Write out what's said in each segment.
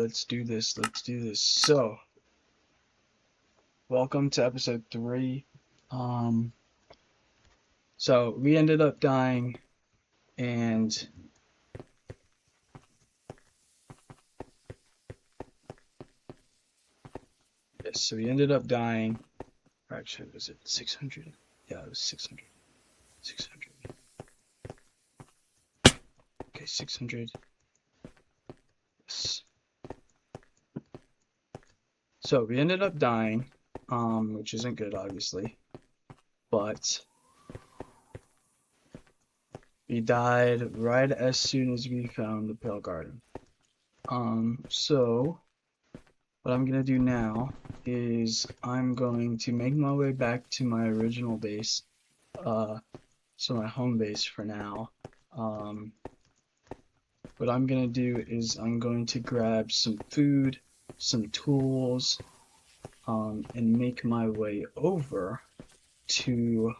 let's do this. So, welcome to episode 3. Um, so we ended up dying, and yes, so we ended up dying. Or actually, was it 600? Yeah, it was 600. 600. Okay, 600. Yes. So we ended up dying, which isn't good, obviously, but we died right as soon as we found the Pale Garden. So what I'm gonna do now is I'm going to make my way back to my original base, so my home base for now. What I'm gonna do is I'm going to grab some food, some tools, and make my way over to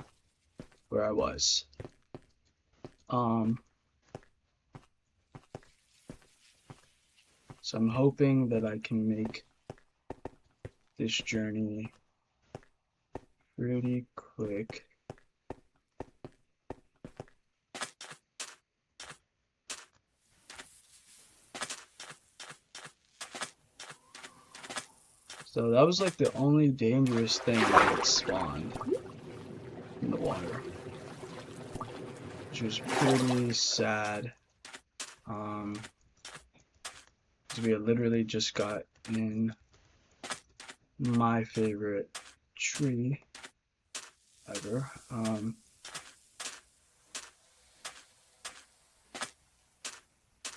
where I was. So I'm hoping that I can make this journey pretty quick. So that was like the only dangerous thing that spawned in the water, which was pretty sad. Because we had literally just got in my favorite tree ever. Let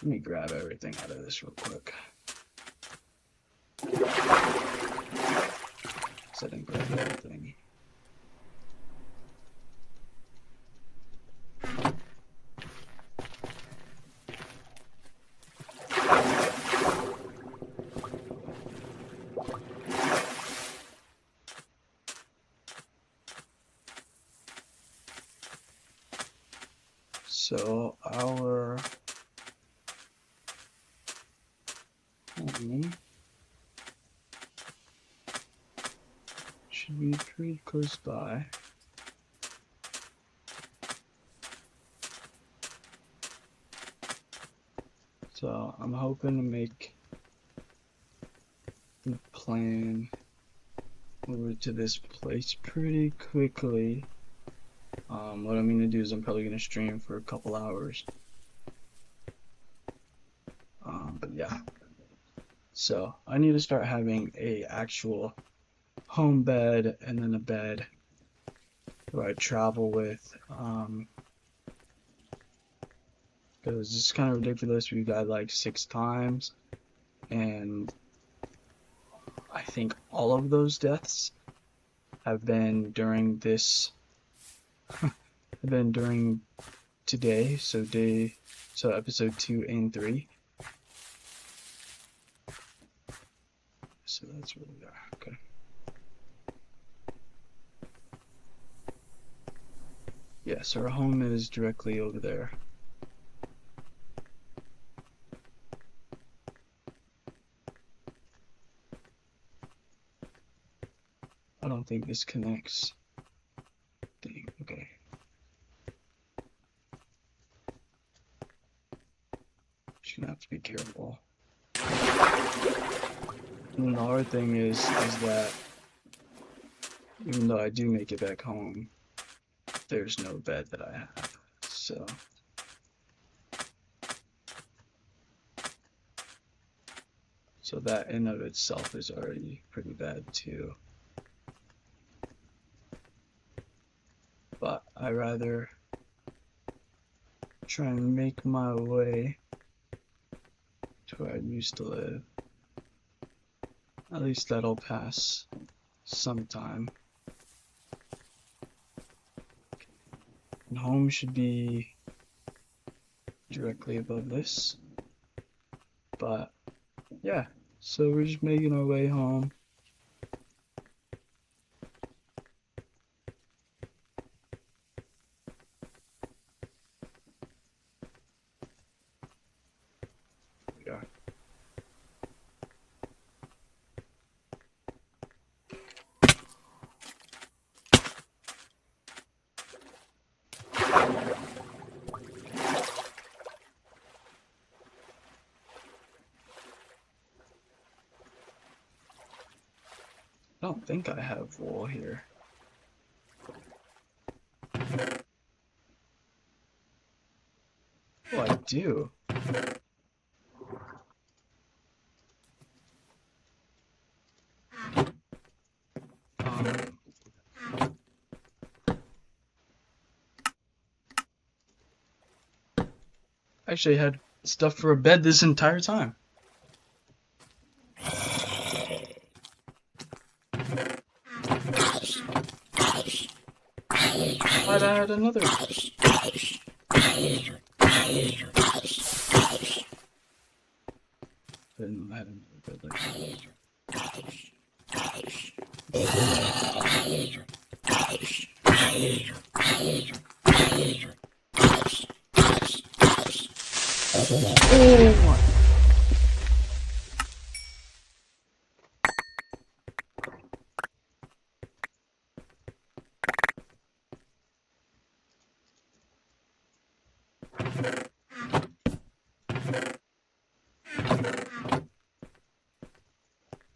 me grab everything out of this real quick. So I didn't grab everything. So our home should be pretty close by. So I'm hoping to make the plan over to this place pretty quickly. What I'm gonna do is I'm probably gonna stream for a couple hours. But yeah. So I need to start having a actual home bed and then a bed where I travel with. Because it's kind of ridiculous. We died like 6 times, and I think all of those deaths have been during this. have been during today. So episode 2 and 3. So that's where we are. Okay. Yeah, so our home is directly over there. I don't think this connects. Dang, okay. Just gonna have to be careful. And the hard thing is that even though I do make it back home, there's no bed that I have. So that in of itself is already pretty bad too. But I rather try and make my way to where I used to live. At least that'll pass sometime. And home should be directly above this. But yeah, so we're just making our way home. Yeah. don't think I have wool here. Oh, I do. Um, I actually had stuff for a bed this entire time. Glad I had another. Didn't have another bed like that. Oh,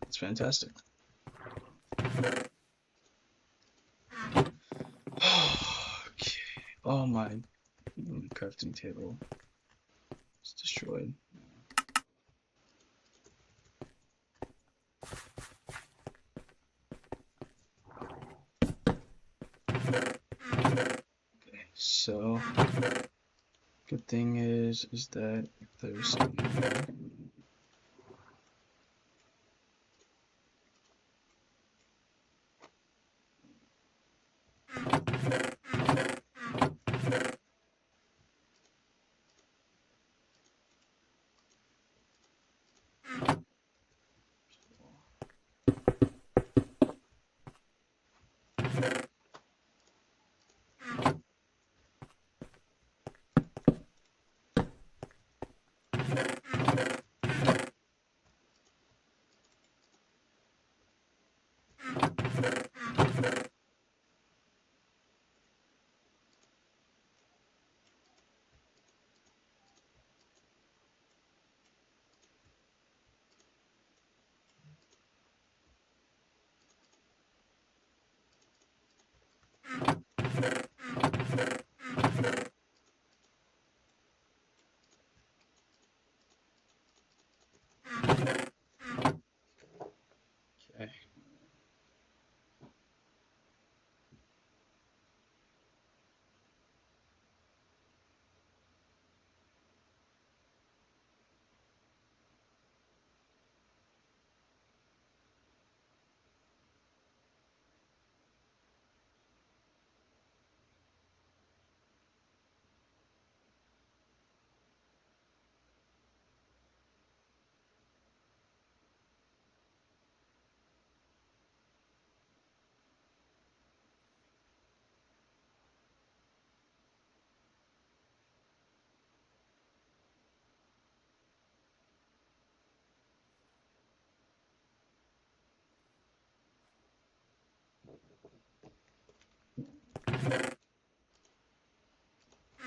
it's fantastic. Okay. Oh, my crafting table is destroyed. Okay, so good thing is that if there's something here,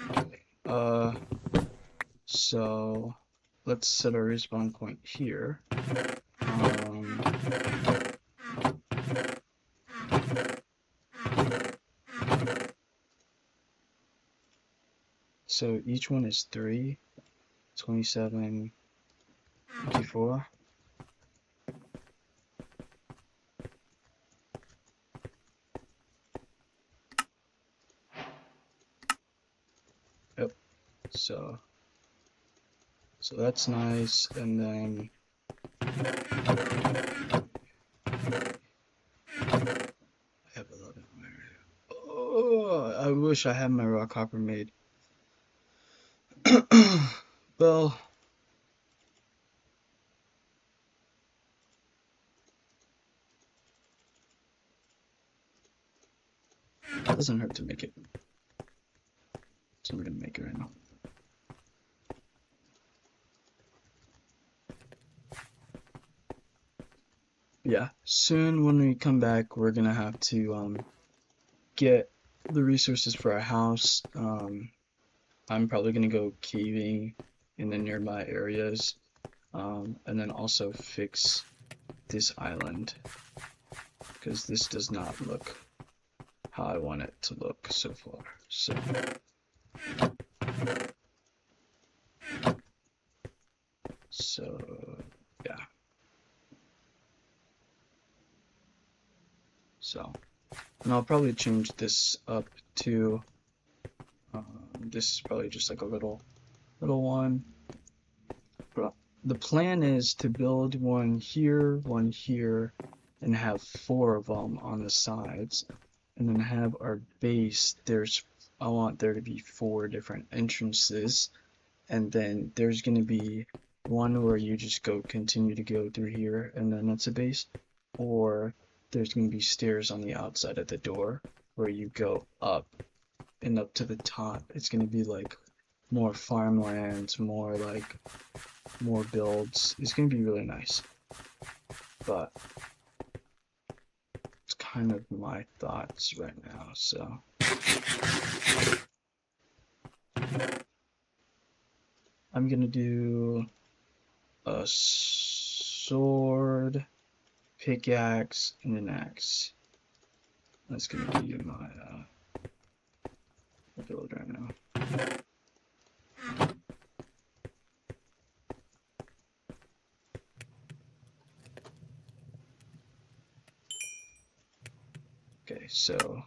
okay. Uh, so let's set our respawn point here. So each one is 3, 27, 54. Yep. So that's nice, and then I have 11. Oh, I wish I had my rock hopper made. Well, it doesn't hurt to make it. So I'm gonna make it right now. Yeah, soon when we come back, we're gonna have to get the resources for our house. I'm probably gonna go caving in the nearby areas, and then also fix this island. because this does not look how I want it to look so far. So yeah. So, and I'll probably change this up to, this is probably just like a little one. But the plan is to build one here, and have 4 of them on the sides, and then have our base. I want there to be 4 different entrances, and then there's going to be one where you just continue to go through here, and then that's a base, or there's going to be stairs on the outside of the door where you go up, and up to the top it's going to be like more farmlands, more builds. It's going to be really nice, but it's kind of my thoughts right now. So I'm going to do a sword, pickaxe, and an axe. That's going to be my build right now. Okay, so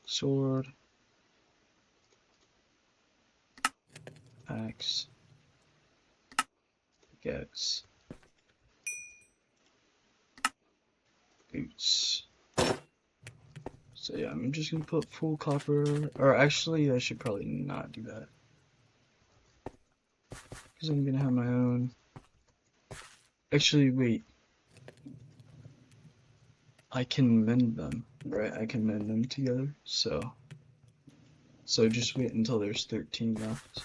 sword, axe, pickaxe, boots. So yeah, I'm just gonna put full copper, or actually I should probably not do that, because I'm gonna have my own. Actually, wait. I can mend them, right? I can mend them together, so just wait until there's 13 left.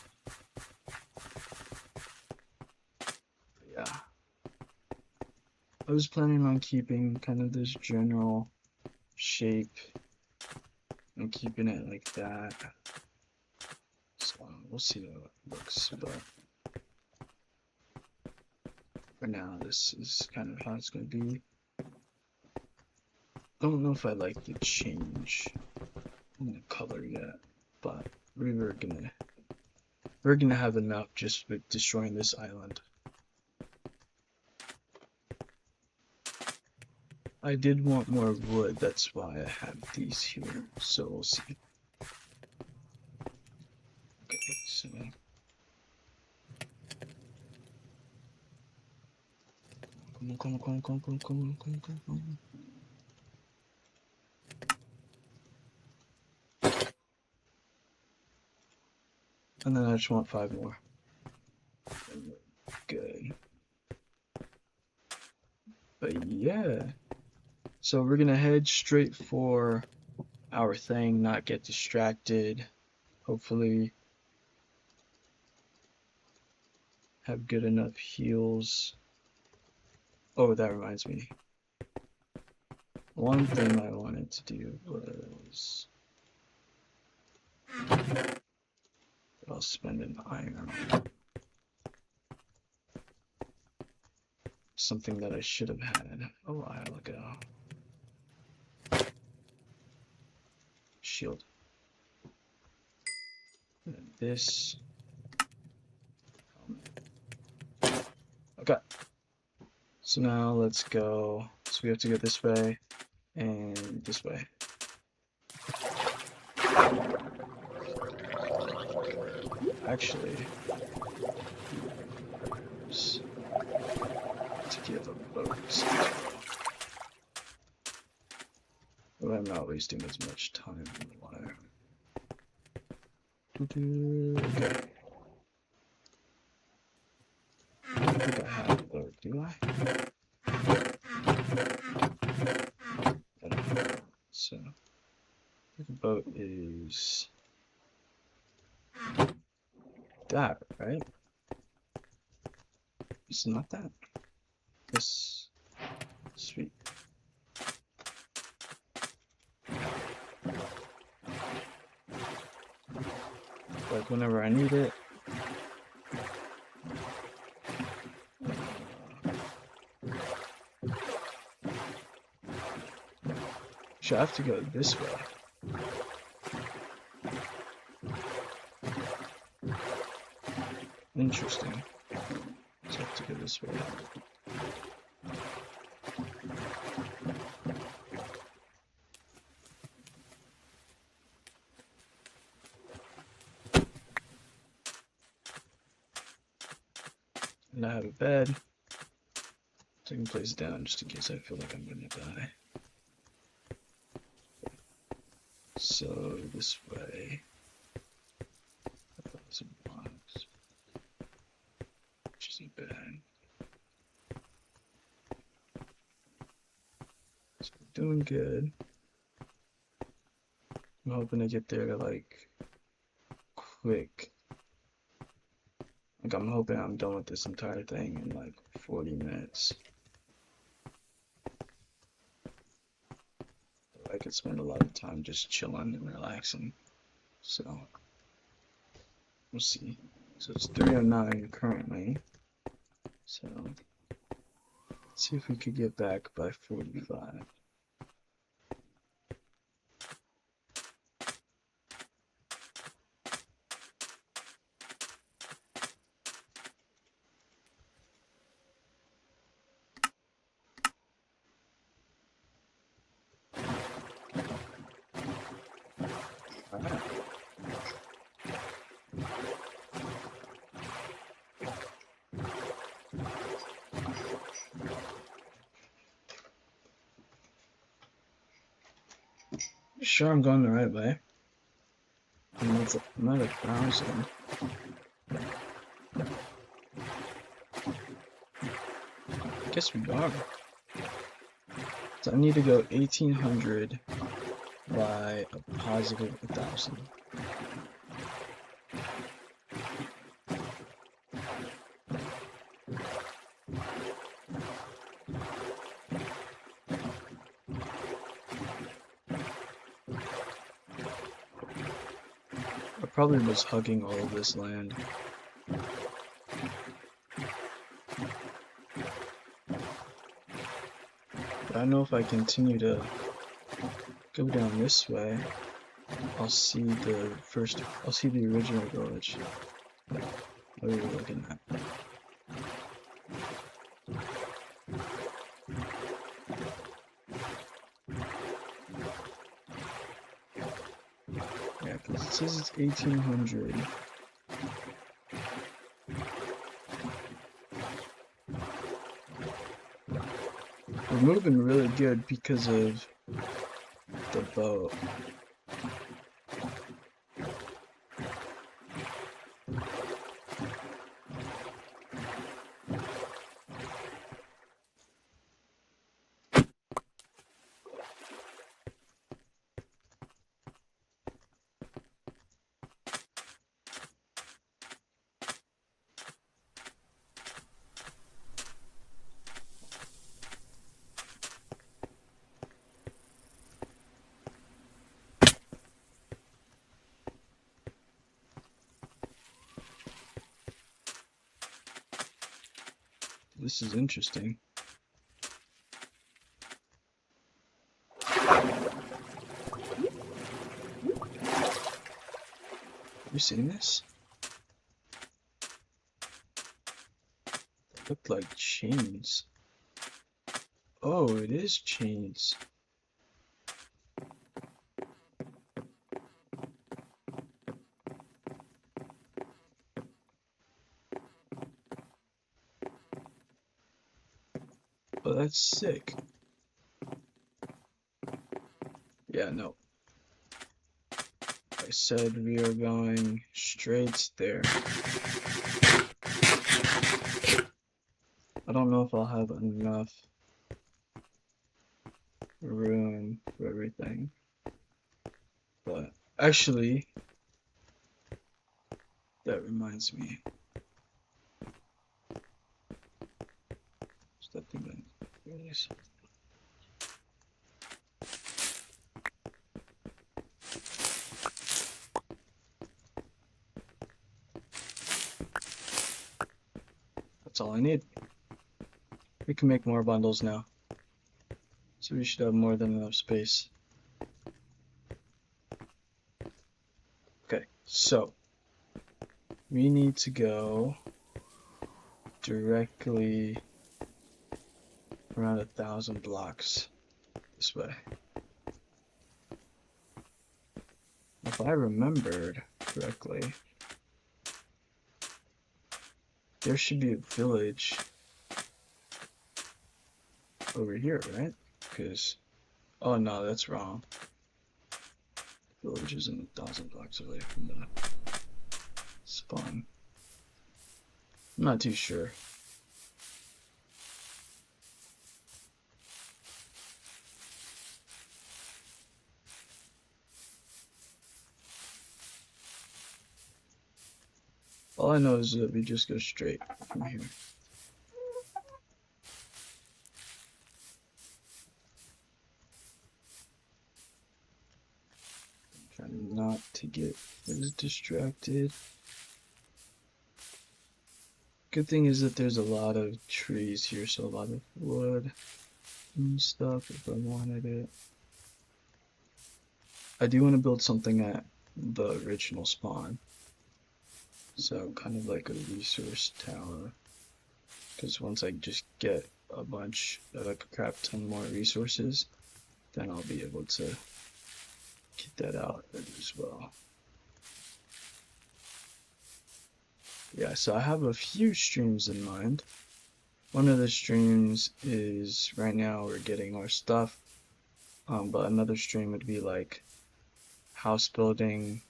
Yeah. I was planning on keeping kind of this general shape and keeping it like that. So we'll see how it looks, but for now this is kind of how it's gonna be. I don't know if I like the change in the color yet, but we're gonna have enough just with destroying this island. I did want more wood, that's why I have these here, so we'll see. Okay, so come on. And then I just want 5 more. Good. But yeah. So we're gonna head straight for our thing, not get distracted. Hopefully have good enough heals. Oh, that reminds me. One thing I wanted to do was I'll spend an iron on something that I should have had a while ago. Shield. And this. Okay. So now let's go. So we have to go this way and this way. Actually, let's give a boat. But I'm not wasting as much time on the wire. Okay. I don't think I have a boat, do I? I don't know. So, the boat is that, right? It's not that. This, sweet. Like whenever I need it. Should I have to go this way? Interesting. So I have to go this way. And I have a bed. So I can place it down just in case I feel like I'm gonna die. So this way. 1,000 blocks. Which isn't bad. So we're doing good. I'm hoping to get there like quick. Like I'm hoping I'm done with this entire thing in like 40 minutes. I could spend a lot of time just chilling and relaxing. So we'll see. So it's 3:09 currently. So let's see if we could get back by 45. Alright. Sure, I'm going the right way. I'm at 1,000. I guess we are. So I need to go 1,800 by a positive 1,000. I probably was hugging all of this land. But I know if I continue to go down this way, I'll see the original village that we were looking at. Yeah, because it says it's 1,800. We're moving really good because of the boat. This is interesting. Have you seen this? They look like chains. Oh, it is chains. Oh, that's sick. Yeah, no. I said we are going straight there. I don't know if I'll have enough room for everything. But actually, that reminds me. Is that thing that release? That's all I need. We can make more bundles now. So we should have more than enough space. So we need to go directly around 1,000 blocks this way. If I remembered correctly, there should be a village over here, right? Because, oh no, that's wrong. The village isn't 1,000 blocks away from the spawn. I'm not too sure. All I know is that we just go straight from here. Trying not to get as distracted. Good thing is that there's a lot of trees here, so a lot of wood and stuff if I wanted it. I do want to build something at the original spawn. So kind of like a resource tower. Because once I just get a bunch, like a crap ton more resources, then I'll be able to get that out as well. Yeah, so I have a few streams in mind. One of the streams is right now we're getting our stuff, but another stream would be like house building.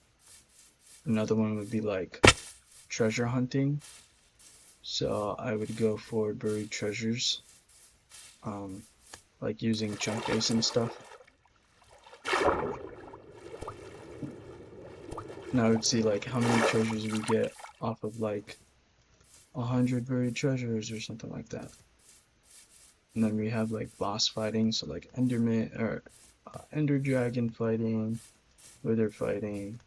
Another one would be like treasure hunting. So I would go for buried treasures, like using chunk base and stuff. And I would see like how many treasures we get off of like 100 buried treasures or something like that. And then we have like boss fighting, so like Enderman or Ender Dragon fighting, Wither fighting,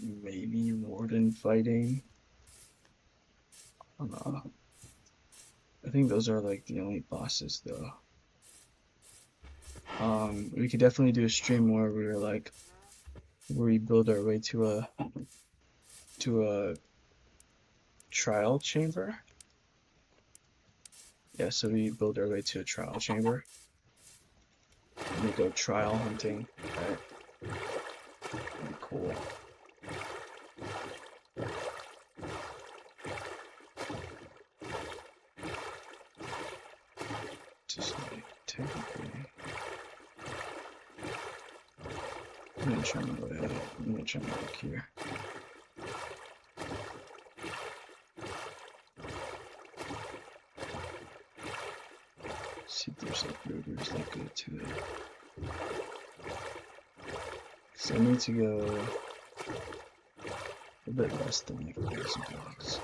maybe Warden fighting. I don't know. I think those are like the only bosses though. We could definitely do a stream where we're like we build our way to a trial chamber. Yeah, so we build our way to a trial chamber. And we go trial hunting. Right? That'd be cool. Just like technically. I'm gonna try my way out. I'm gonna try my look here. See if there's like rivers that go to it. So I need to go a bit less than like 1,000 blocks.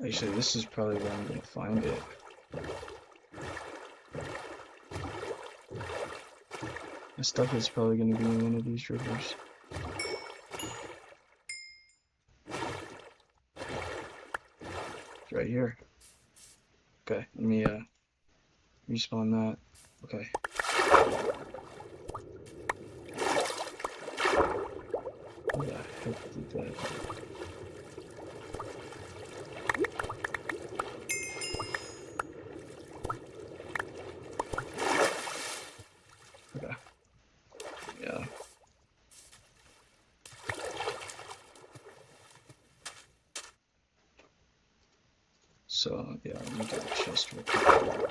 Actually, this is probably where I'm gonna find it. The stuff is probably gonna be in one of these rivers. It's right here. Okay, let me respawn that. Okay. What the heck did that do? Okay. Yeah. So, yeah, let me get a chest real quick.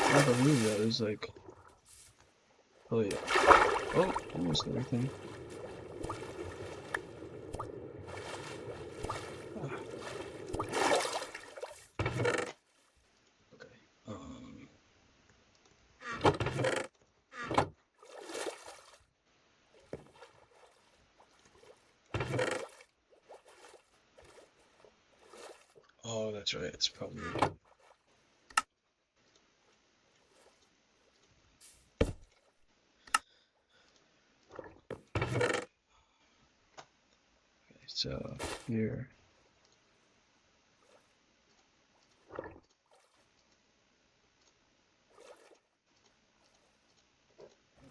I believe that is like, oh yeah, oh, almost everything. Okay, that's right. It's probably. Okay, so here.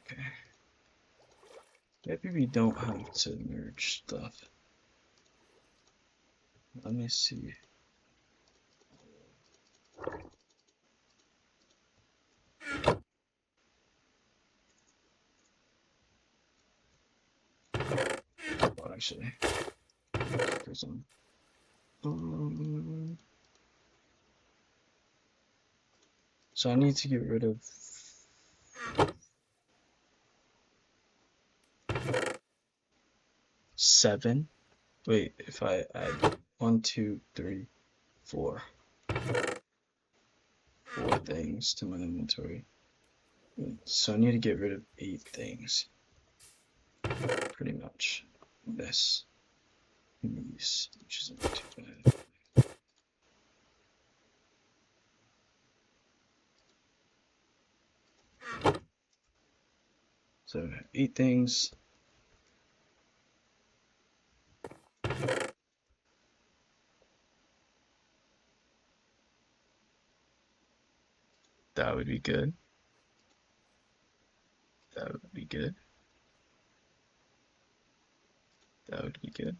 Okay. Maybe we don't have to merge stuff. Let me see. Well, actually, there's some. So I need to get rid of 7. Wait, if I add 1, 2, 3, 4 things to my inventory. So I need to get rid of 8 things. Pretty much. This. And these, which isn't too bad. So 8 things. That would be good. That would be good. That would be good.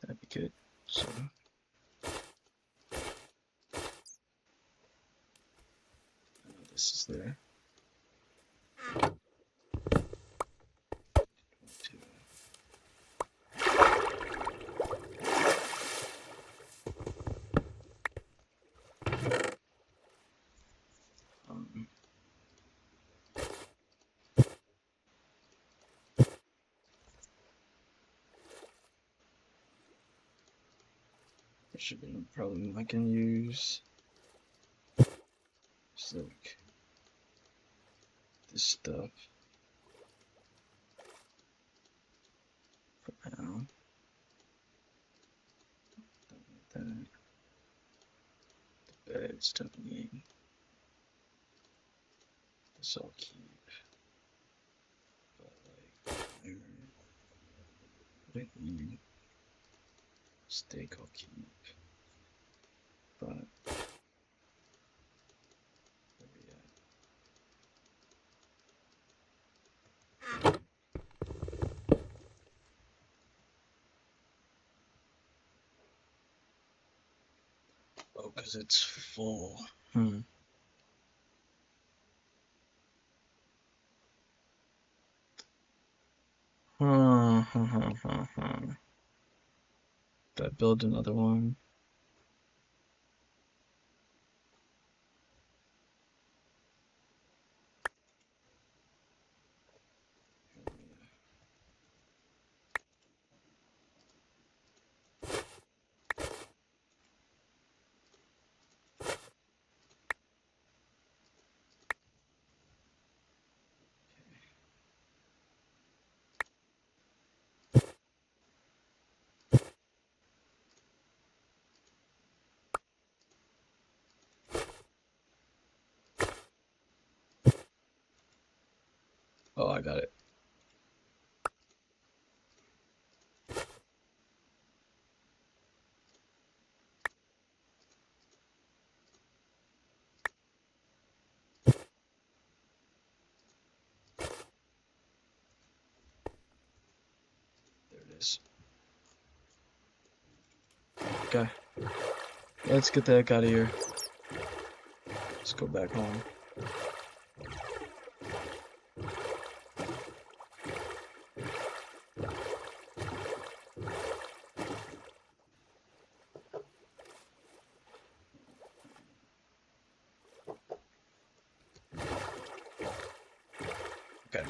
That'd be good. So this is there. There should be no problem. I can use just like this stuff for now. Don't need that. The beds don't need. This I'll keep. But like iron, I don't need. Steak I'll keep. But where we at? Oh, because it's full. Did I build another one? Oh, I got it. There it is. Okay. Let's get the heck out of here. Let's go back home. Okay.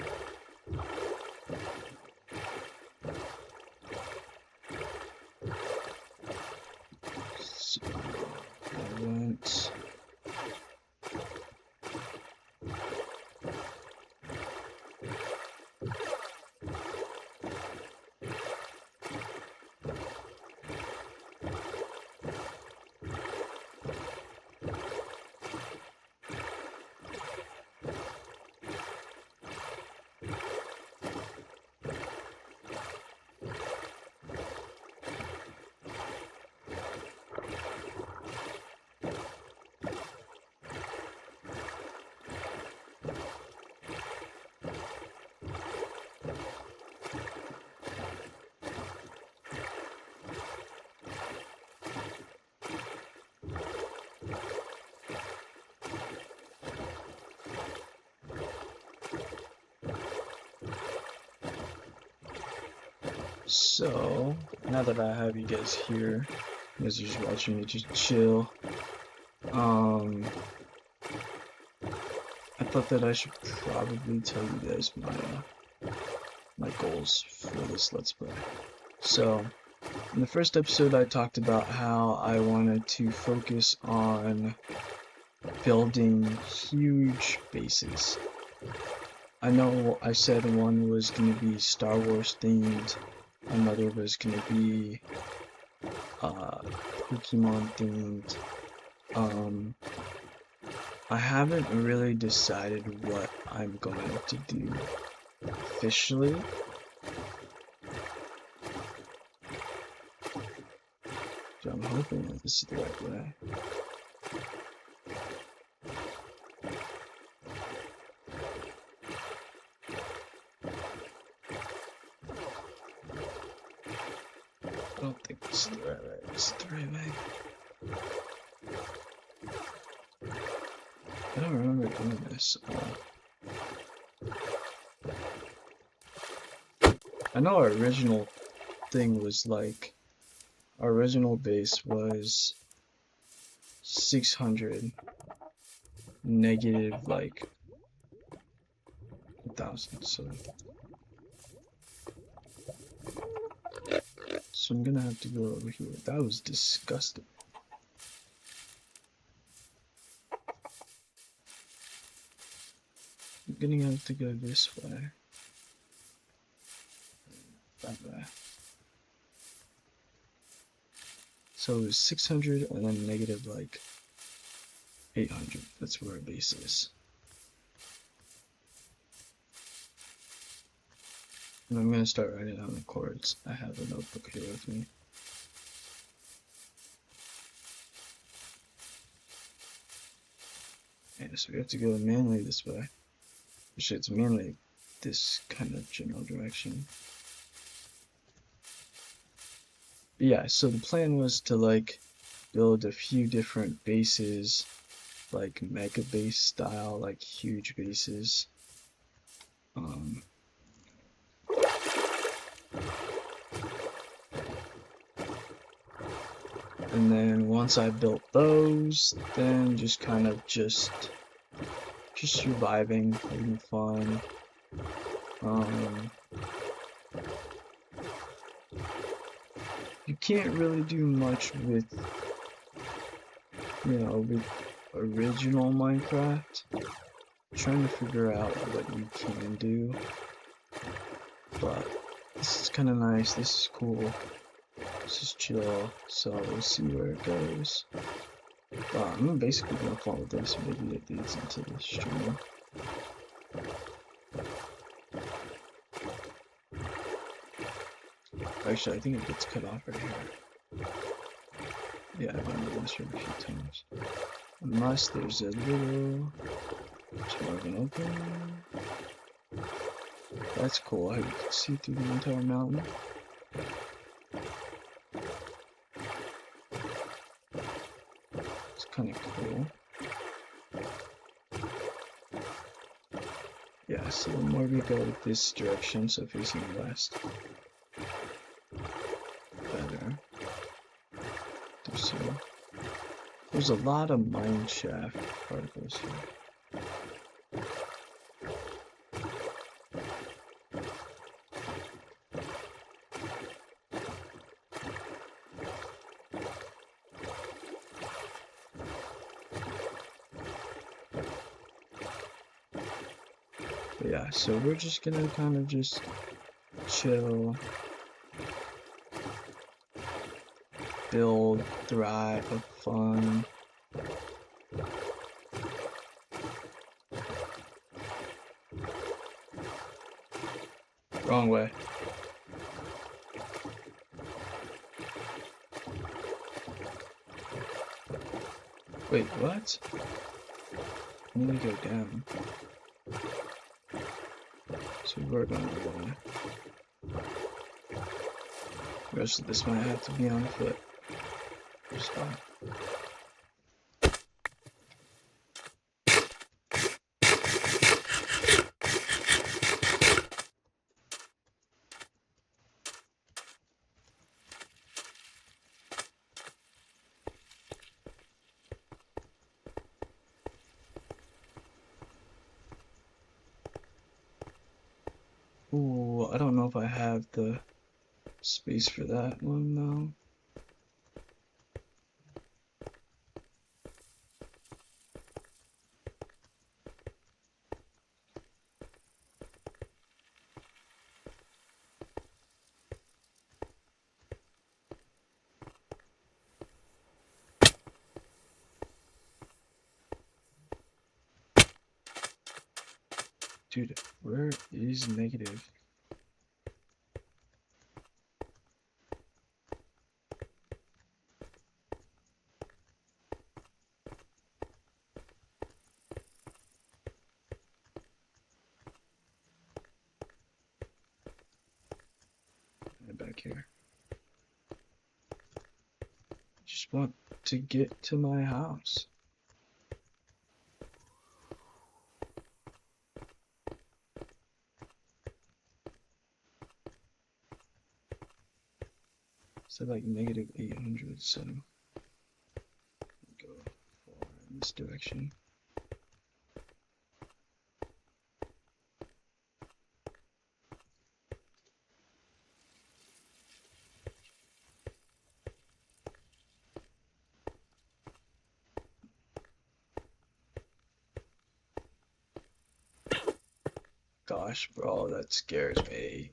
So I went So, now that I have you guys here, you guys are just watching me just chill, I thought that I should probably tell you guys my goals for this Let's Play. So, in the first episode I talked about how I wanted to focus on building huge bases. I know I said one was going to be Star Wars themed, another was going to be Pokemon themed. I haven't really decided what I'm going to do officially. So I'm hoping that this is the right way. I don't think this is the right way. This is the right way. I don't remember doing this. I know our original thing was like, our original base was 600 negative like 1,000. So I'm gonna have to go over here. That was disgusting. I'm gonna have to go this way. That way. So it was 600 and then negative like 800. That's where our base is. And I'm gonna start writing down the chords. I have a notebook here with me. Yeah, so we have to go mainly this way. Actually, it's mainly this kind of general direction. But yeah, so the plan was to like build a few different bases, like mega base style, like huge bases. And then once I built those, then just kind of just surviving, having fun. You can't really do much with, with original Minecraft. I'm trying to figure out what you can do. But this is kind of nice, this is cool. This is chill, so we'll see where it goes. I'm basically gonna follow this, maybe it leads into the stream. Actually, I think it gets cut off right here. Yeah, I've been doing this a few times. Unless there's a little... It's more of an open... That's cool, how you can see through the entire mountain. Kind of cool. Yeah, so the more we go this direction, so facing west, better. There's a lot of mine shaft particles here. But yeah, so we're just gonna kind of just chill, build, thrive, have fun. Wrong way. Wait, what? I'm gonna go down. So we're going to go. The rest of this might have to be on foot. Just fine. Ooh, I don't know if I have the space for that one now. Dude, where is negative? Back here. Just want to get to my house. So like negative 800, so go far in this direction. Gosh, bro, that scares me.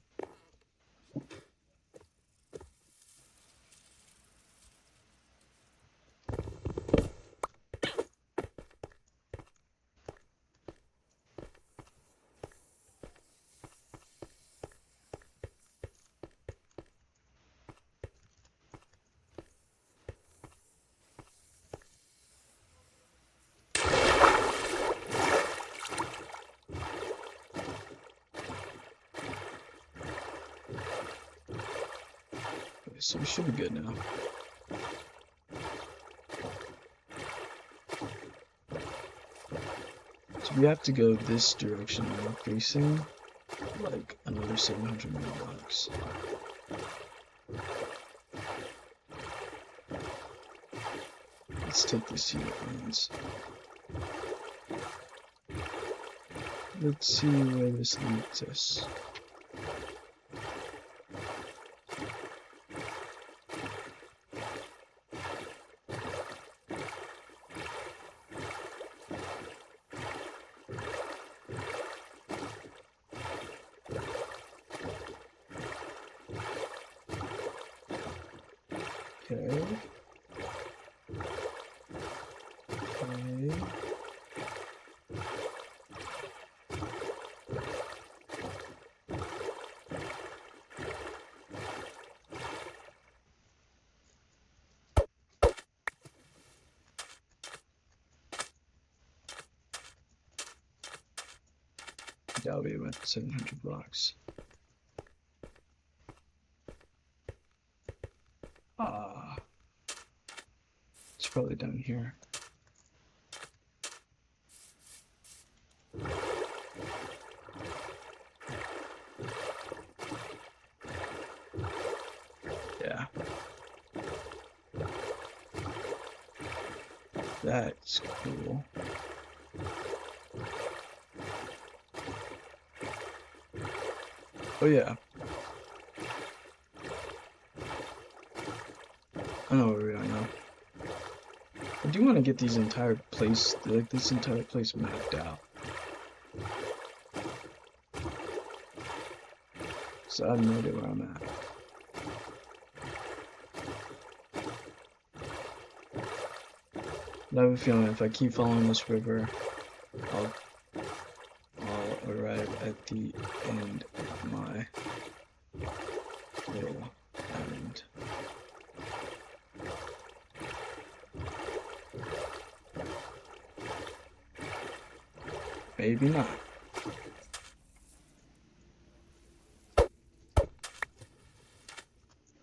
Okay, so we should be good now. So we have to go this direction now, facing like another 700 million blocks. Let's take this here, friends. Let's see where this leads us. Okay. Okay. Yeah, we went 700 blocks. Ah, it's probably down here. Yeah. That's cool. Oh yeah. I know where we are now. I do want to get these entire place, like this entire place mapped out. So I have no idea where I'm at. I have a feeling if I keep following this river, I'll arrive at the end of my little island. Maybe not.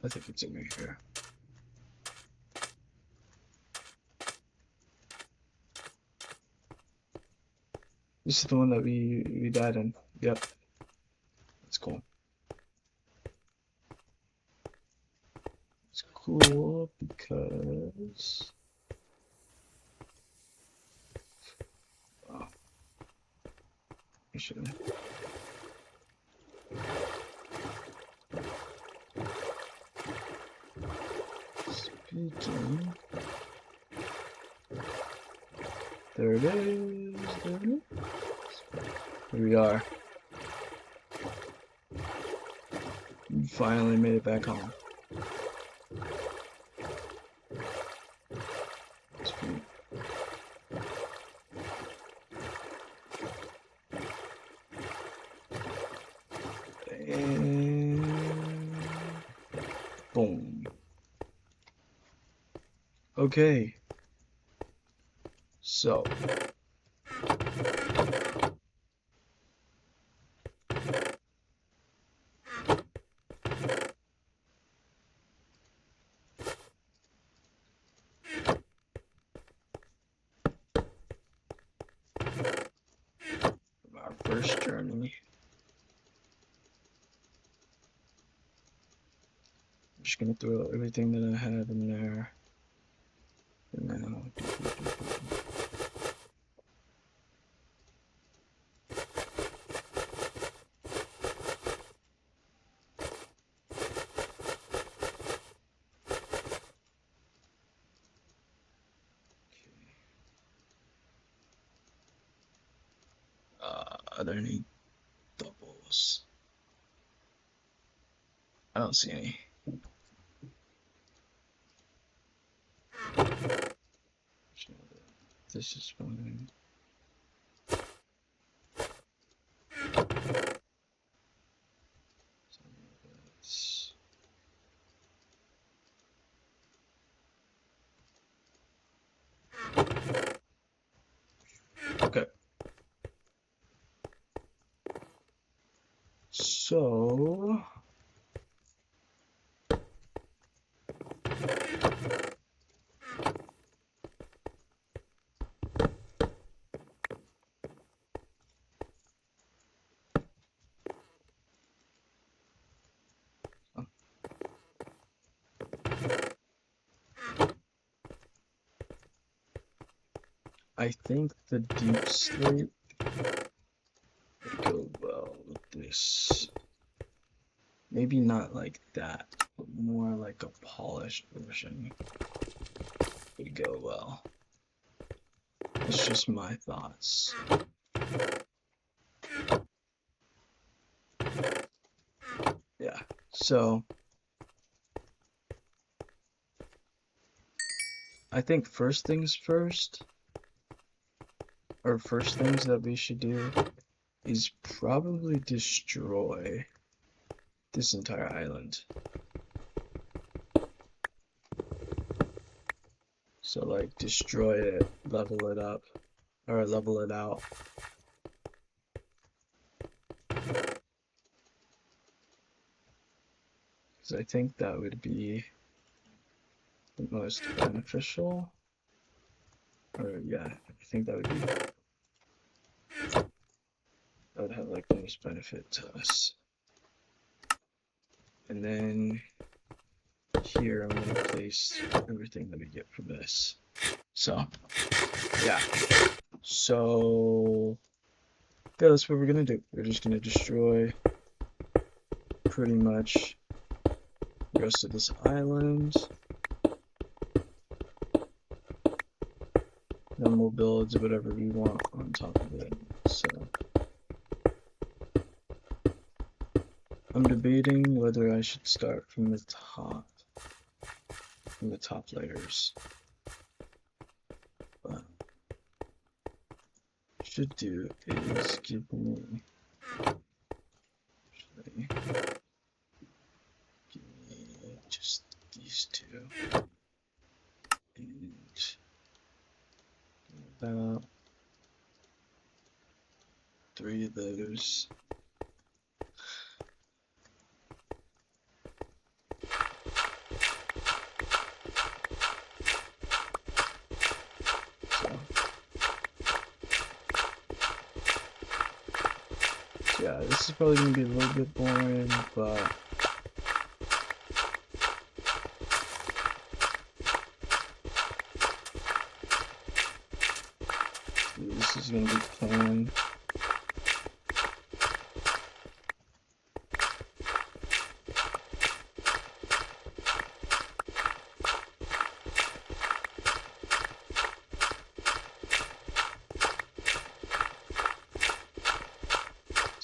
I think it's in here. This is the one that we died in. Yep. That's cool. It's cool because oh, I should have. speaking. There it is. There it is. Here we are. We finally made it back home. Sweet. And boom. Okay. So our first journey. I'm just gonna throw everything that I have in there for now. Are there any doubles? I don't see any. This is fine. Okay. So I think the deep sleep would go well with this. Maybe not like that, but more like a polished version would go well. It's just my thoughts. Yeah, so I think first things first, or first things that we should do is probably destroy this entire island. So like destroy it, level it up, or level it out. Because I think that would be the most beneficial. Or yeah, I think that would be, that would have like the most benefit to us. And then here I'm gonna place everything that we get from this. So yeah. So yeah, that's what we're gonna do. We're just gonna destroy pretty much the rest of this island. Then we'll build whatever we want on top of it. So I'm debating whether I should start from the top layers. But what I should do is give me just these two. And about 3 of those. Yeah, this is probably going to be a little bit boring, but this is going to be fun.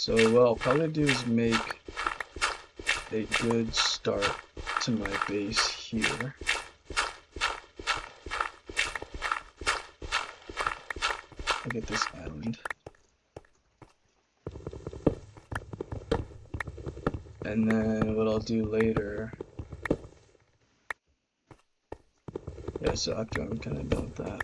So what I'll probably do is make a good start to my base here. I'll get this island. And then what I'll do later, yeah, so after I'm kind of done with that,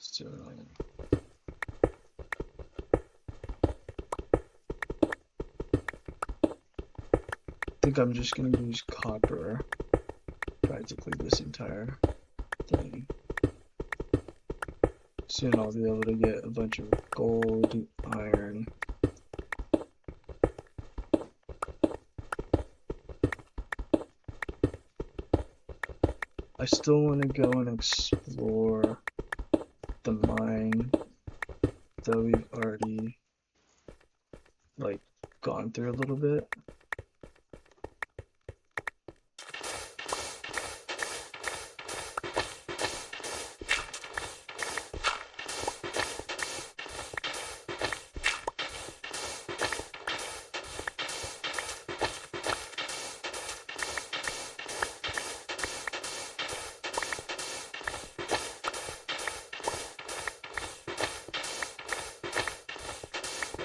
so I think I'm just gonna use copper practically this entire thing. Soon I'll be able to get a bunch of gold, iron. I still want to go and explore the mine that we've already like gone through a little bit.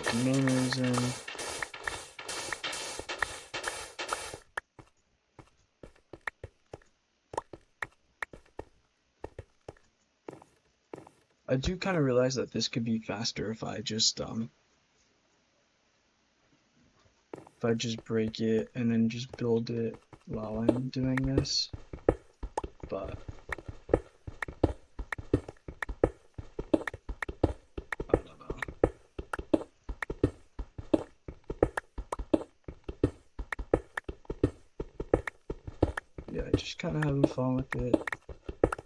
The main reason I do kind of realize that this could be faster if I just break it and then just build it while I'm doing this, but I don't know. Yeah, just kind of having fun with it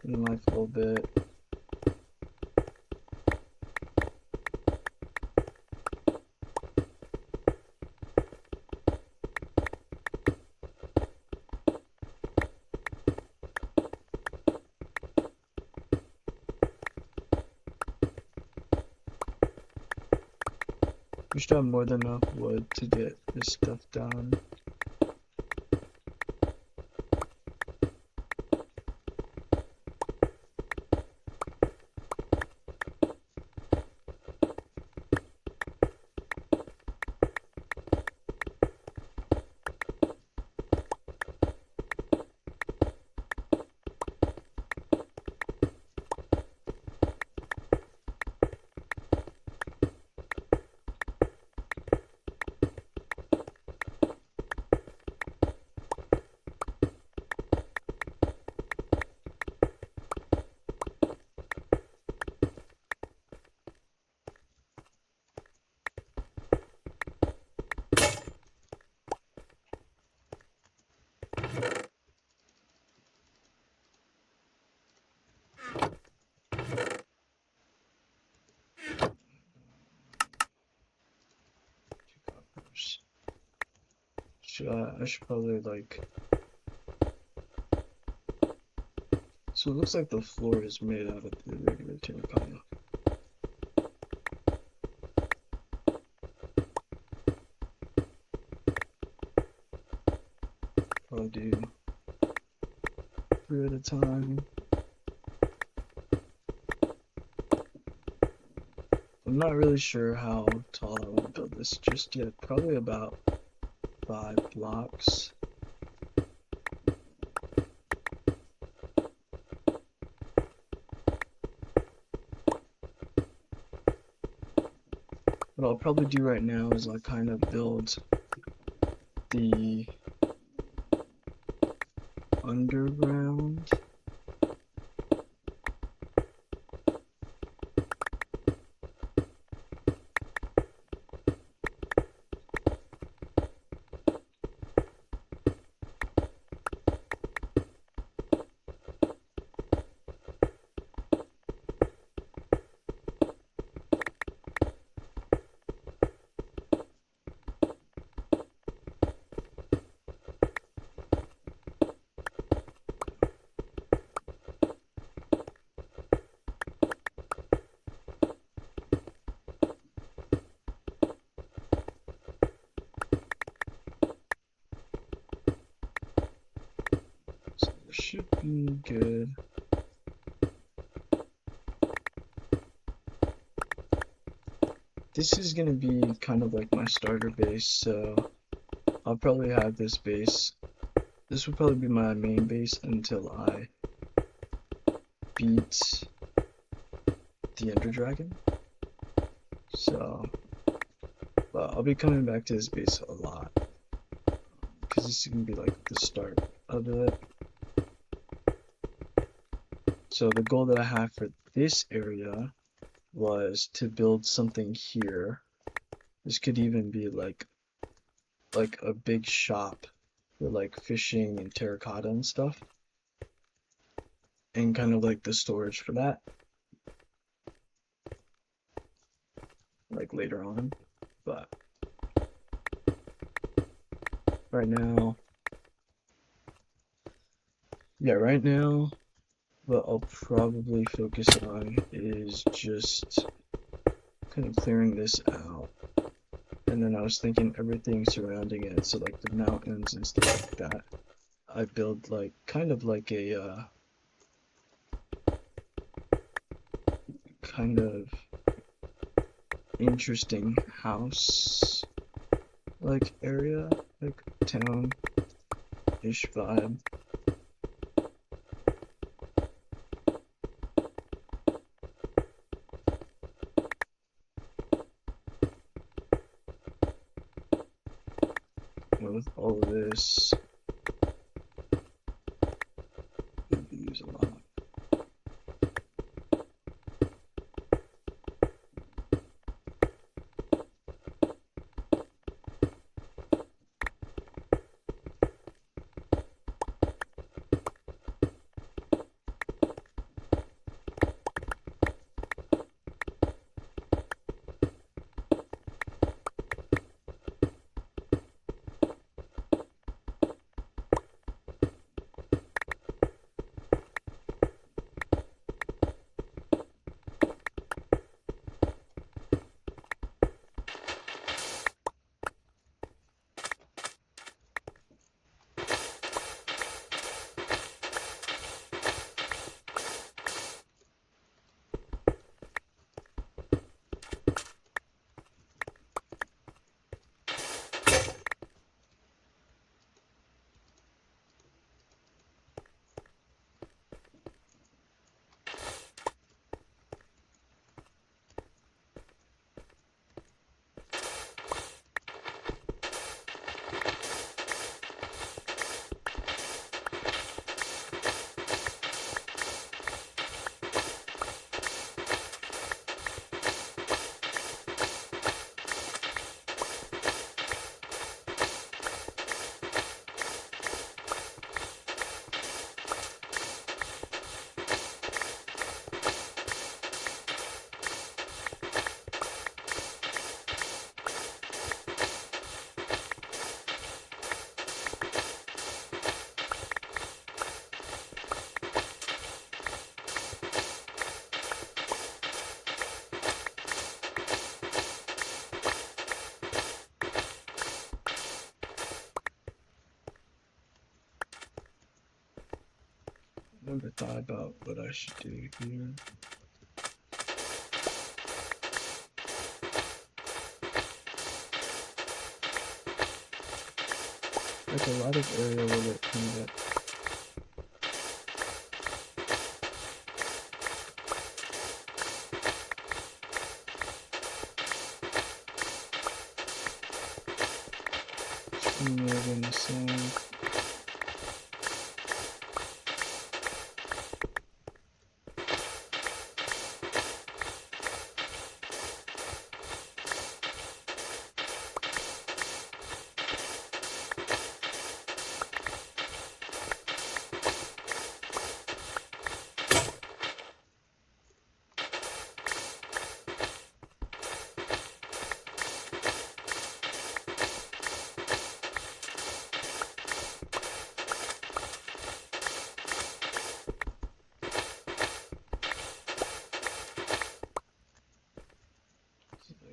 in life a little bit. We should have more than enough wood to get this stuff done. I should probably like. So it looks like the floor is made out of the regular terracotta. I'll do 3 at a time. I'm not really sure how tall I want to build this just yet. Probably about 5 blocks. What I'll probably do right now is like kind of build the underground. should be good. This is gonna be kind of like my starter base, so I'll probably have this base. This will probably be my main base until I beat the Ender Dragon. So, but I'll be coming back to this base a lot because this is gonna be like the start of it. So the goal that I have for this area was to build something here. This could even be like a big shop for like fishing and terracotta and stuff, and kind of like the storage for that, like later on. But right now, yeah, right now, what I'll probably focus on is just kind of clearing this out. And then I was thinking everything surrounding it, so like the mountains and stuff like that, I build like kind of like a kind of interesting house like area, like town-ish vibe. With all of this, we use a lot. Never thought about what I should do here. Like a lot of area where it can get moving the sand.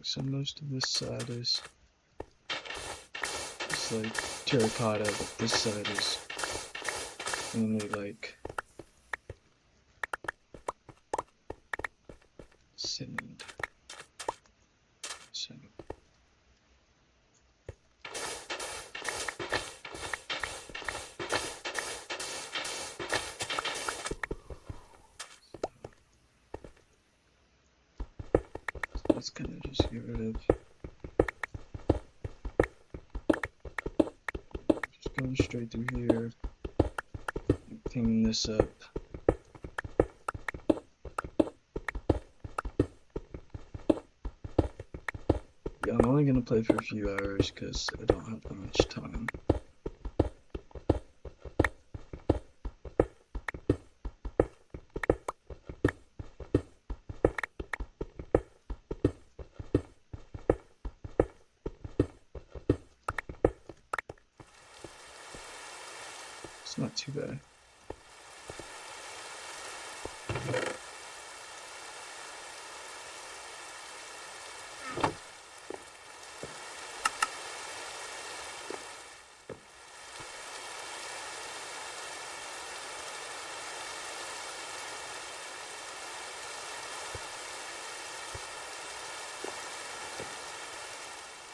So most of this side is like terracotta, but this side is mainly like sand. So let's kind of just get rid of, just going straight through here, cleaning this up. Yeah, I'm only gonna play for a few hours because I don't have that much time. It's not too bad.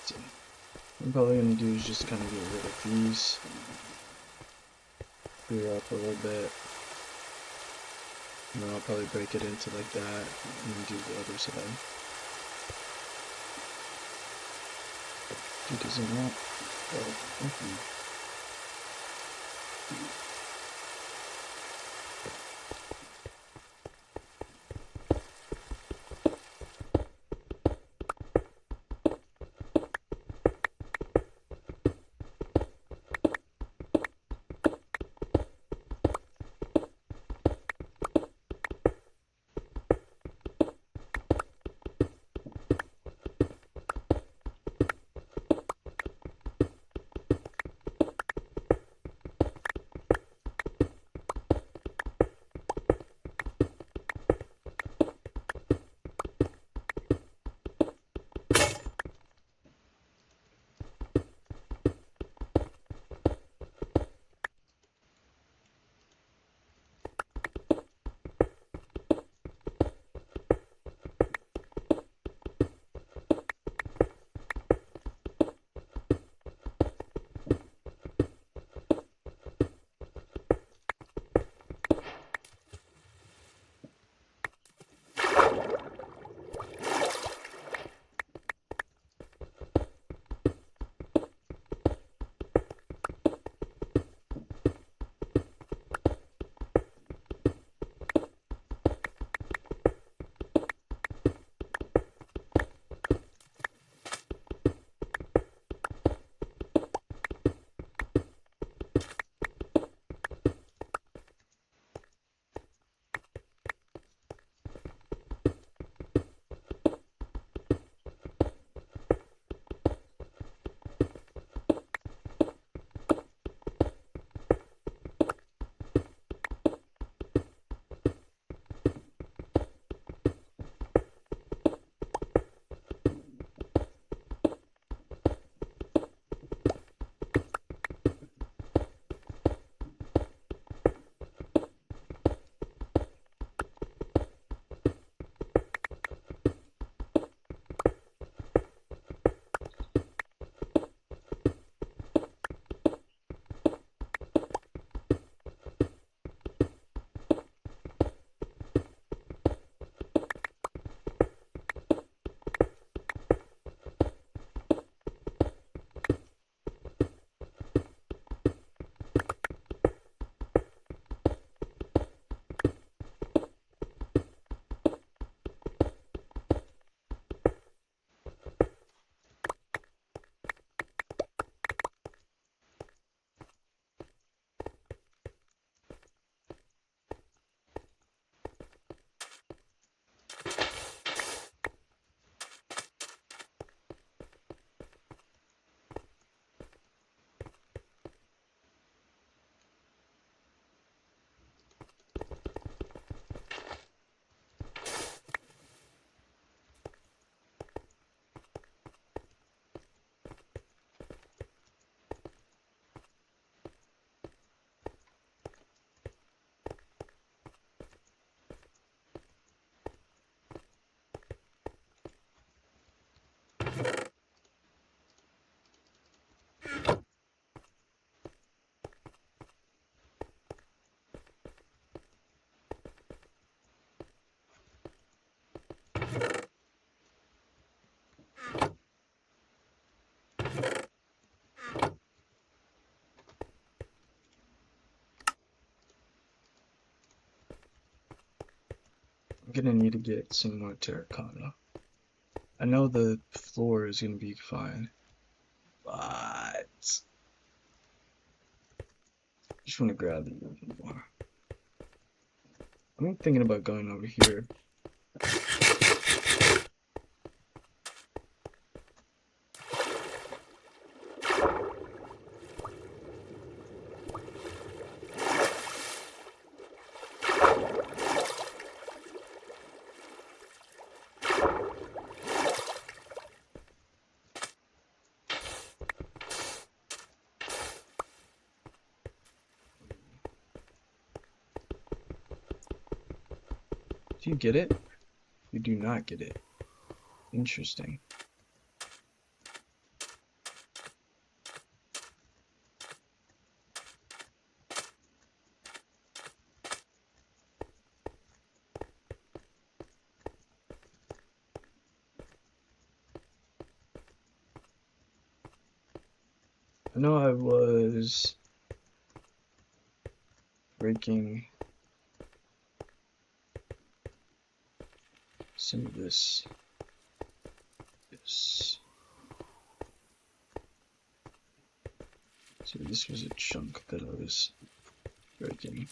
So, what I'm probably gonna do is just kind of get rid of these, clear up a little bit, and then I'll probably break it into like that, and then do the other side. Because I'm not. Oh, okay. I'm gonna need to get some more terracotta. I know the floor is gonna be fine, but I just want to grab a little bit more. I'm thinking about going over here. Do you get it? You do not get it. Interesting. I know I was breaking some of this. So this was a chunk that I was breaking.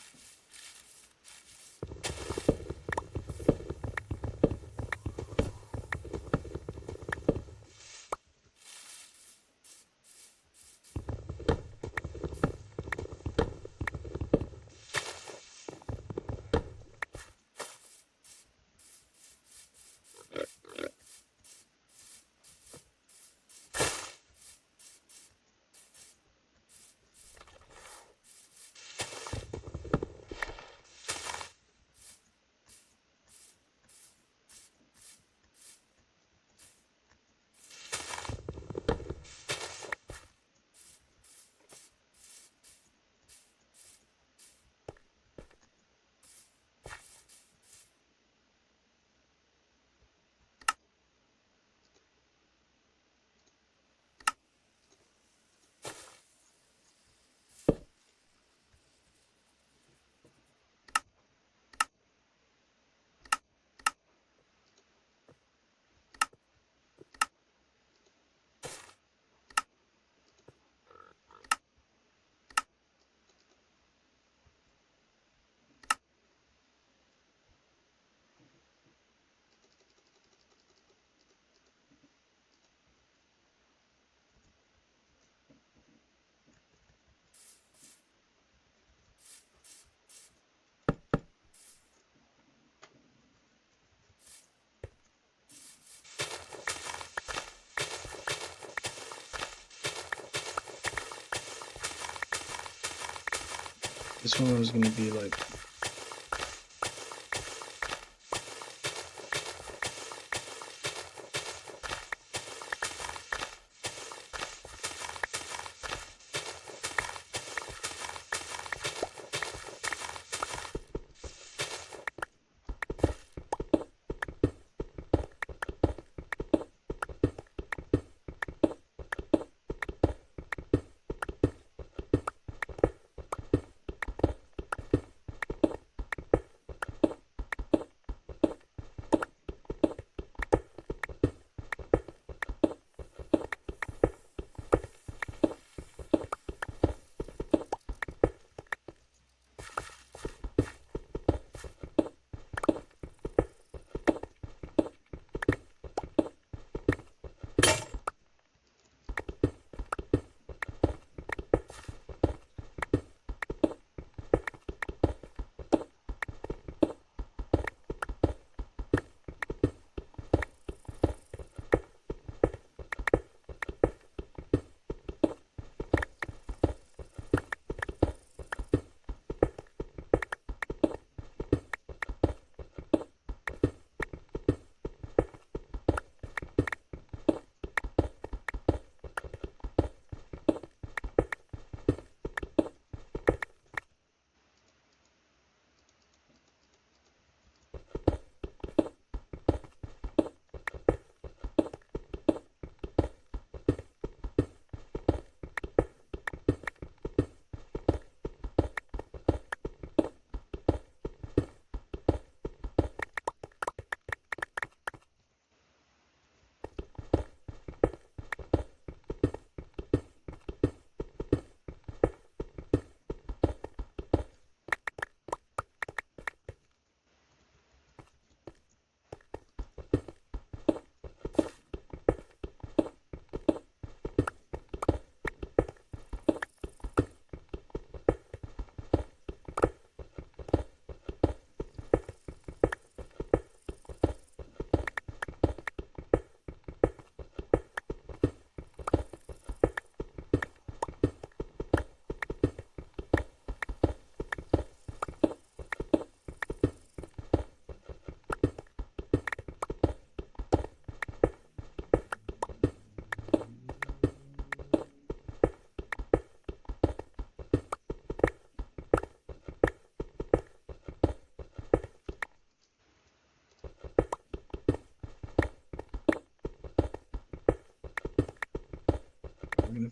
This one was gonna be like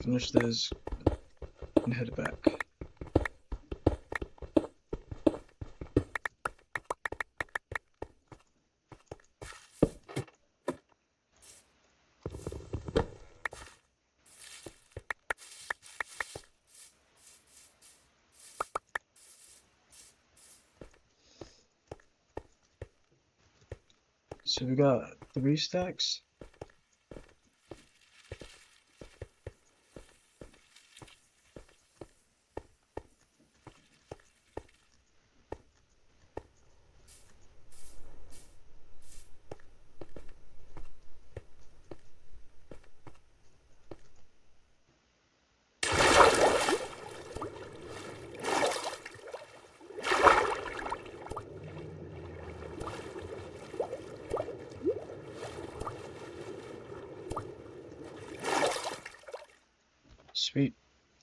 finish this and head back. So we got 3 stacks. Sweet.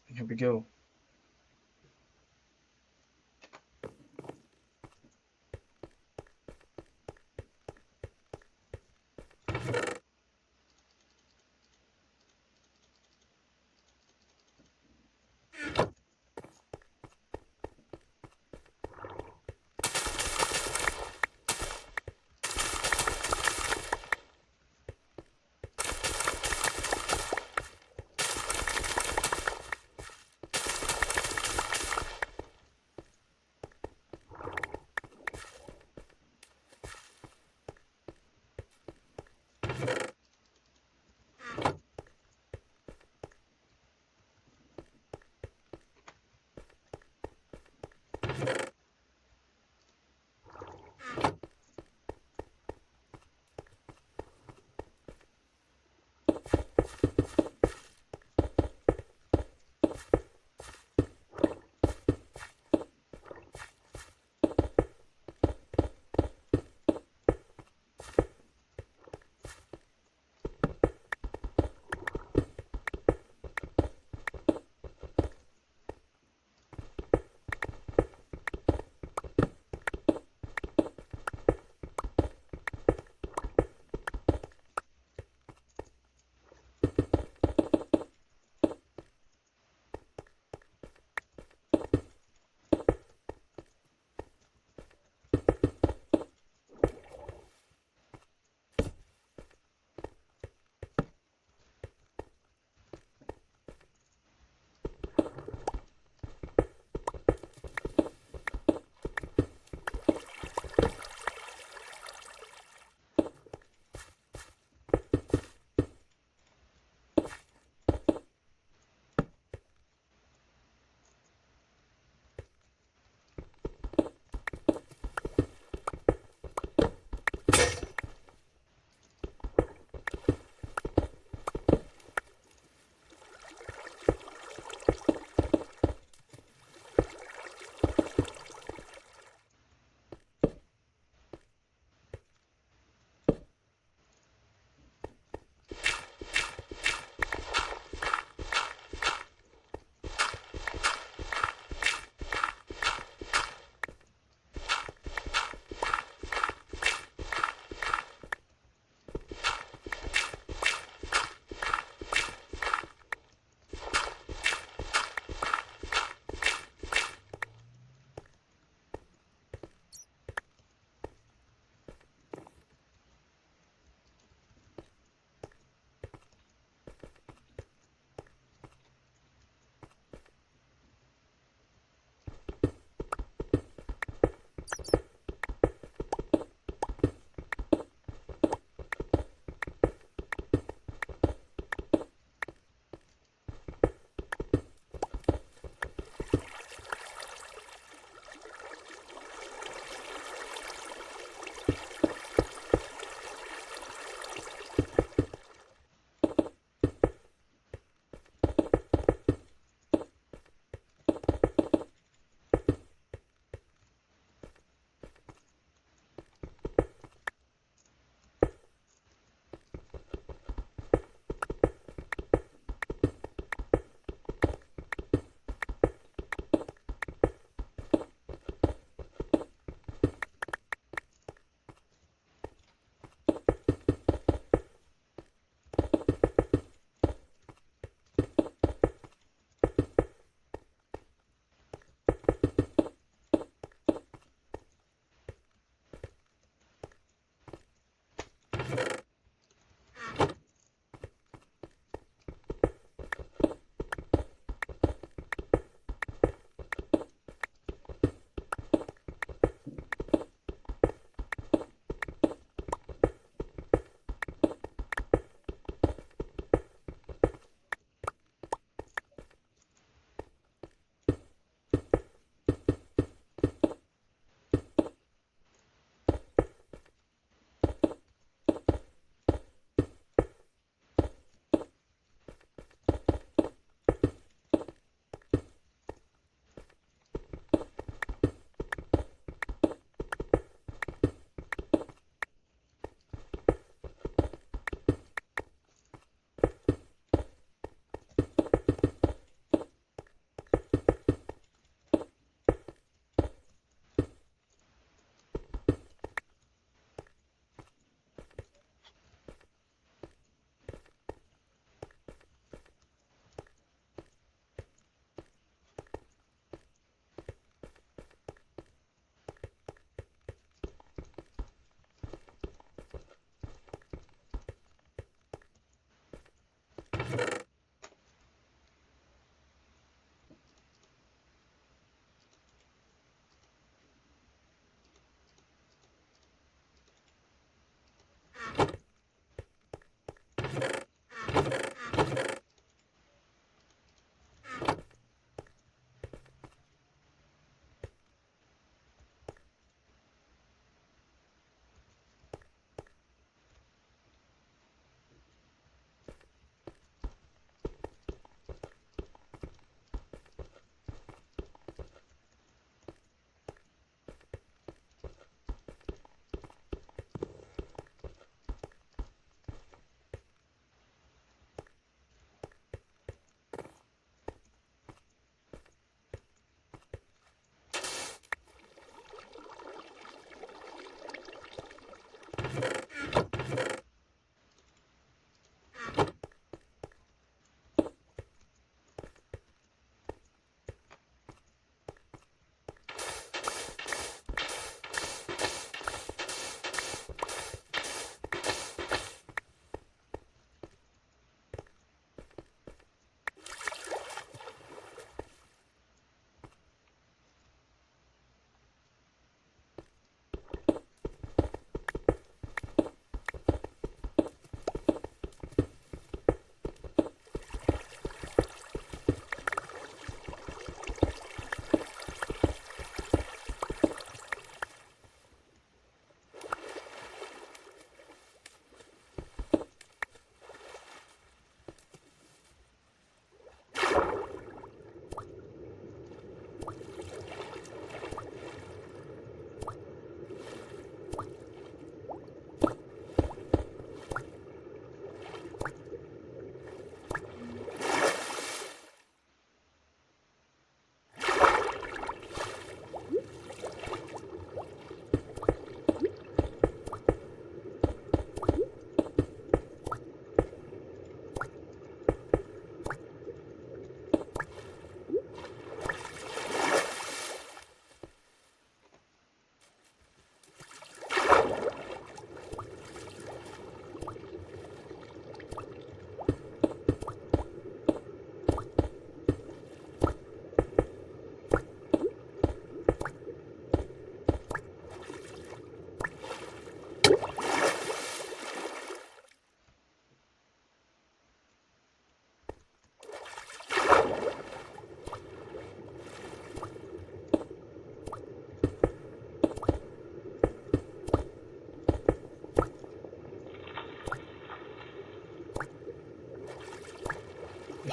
Here we go.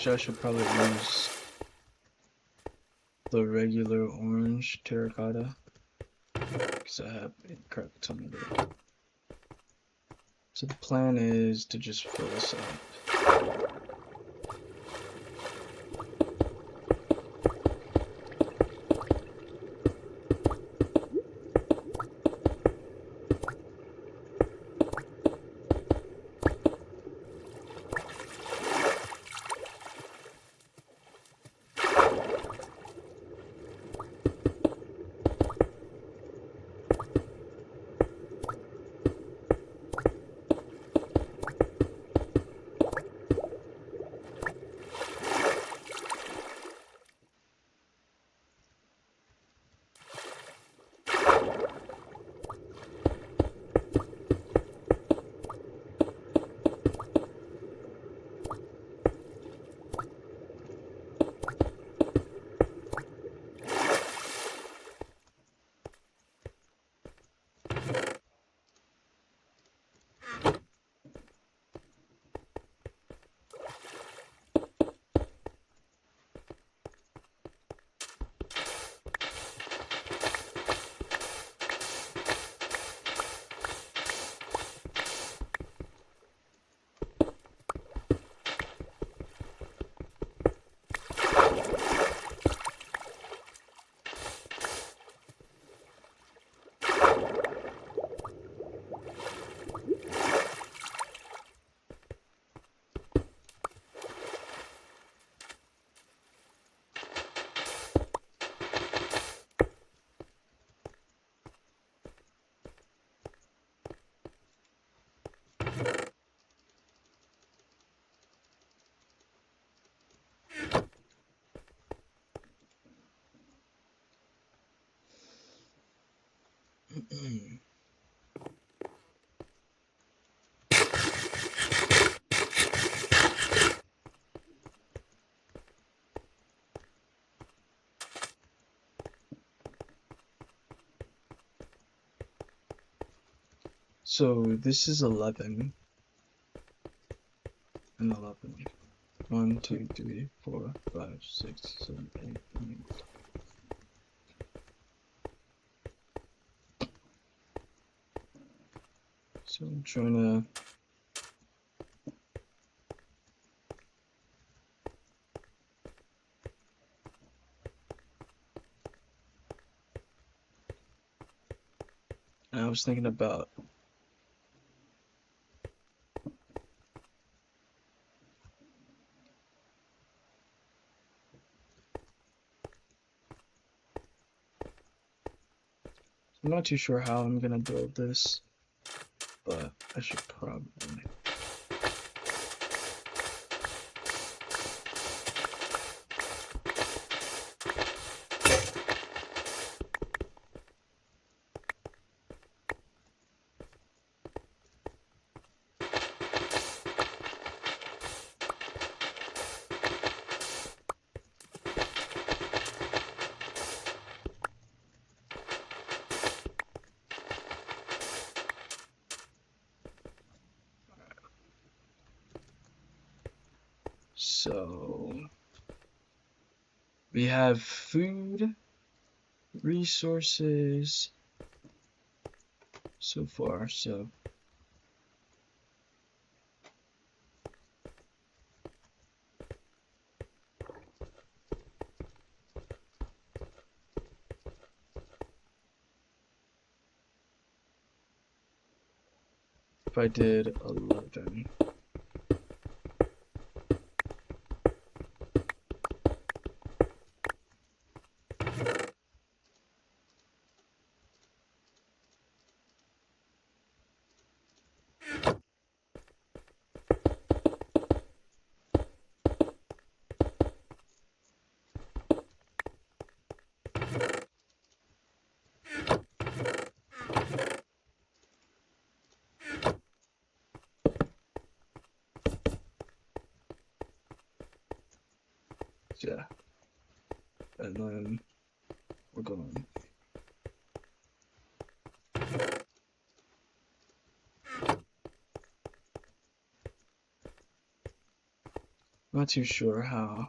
Actually, I should probably use the regular orange terracotta because I have a crap ton of it. So the plan is to just fill this up. So this is 11 and 11. 1, 2, 3, 4, 5, 6, 7, 8, 9. So I'm trying to I was thinking about I'm not too sure how I'm gonna build this, but I should probably. So we have food, resources so far, so if I did 11. Yeah, and then we're going. not too sure how.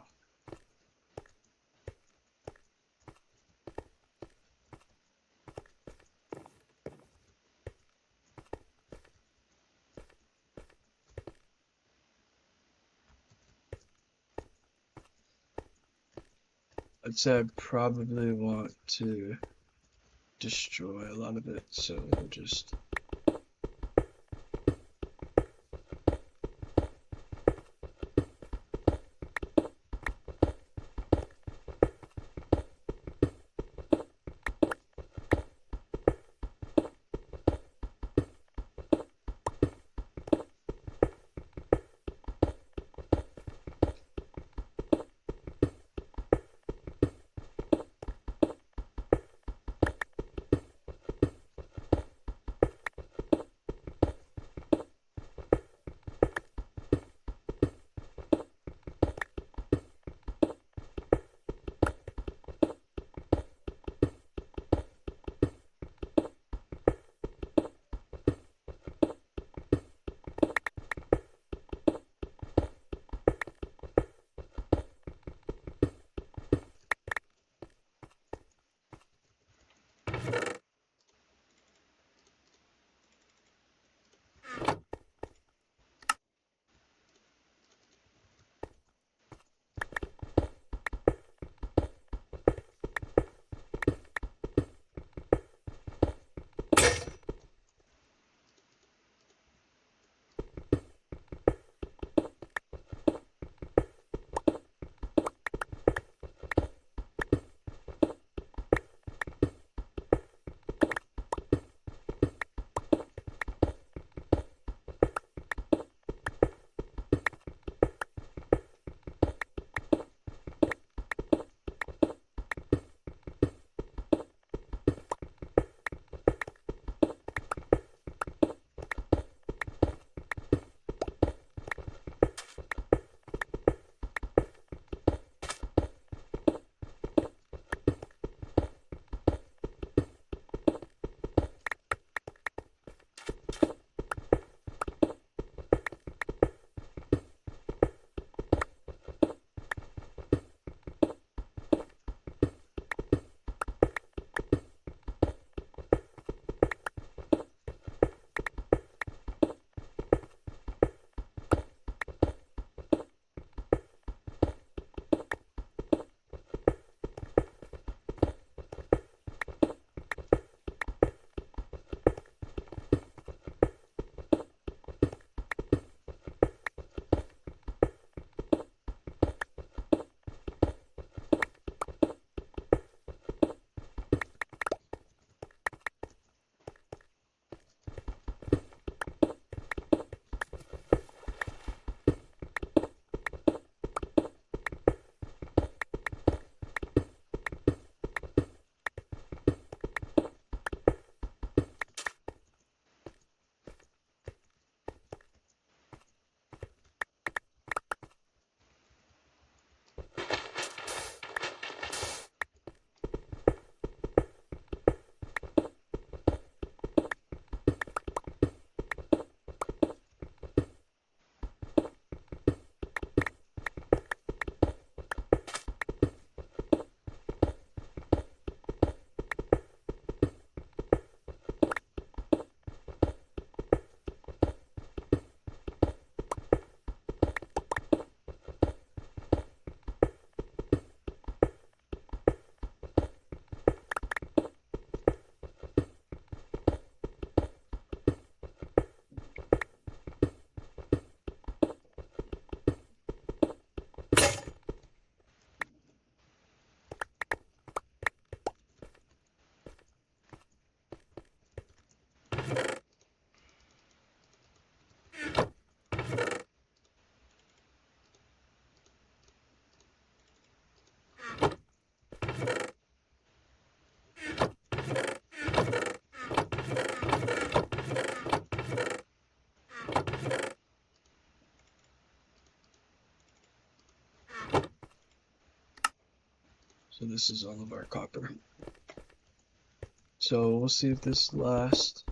I'd say I probably want to destroy a lot of it, so we'll just So this is all of our copper. So we'll see if this lasts.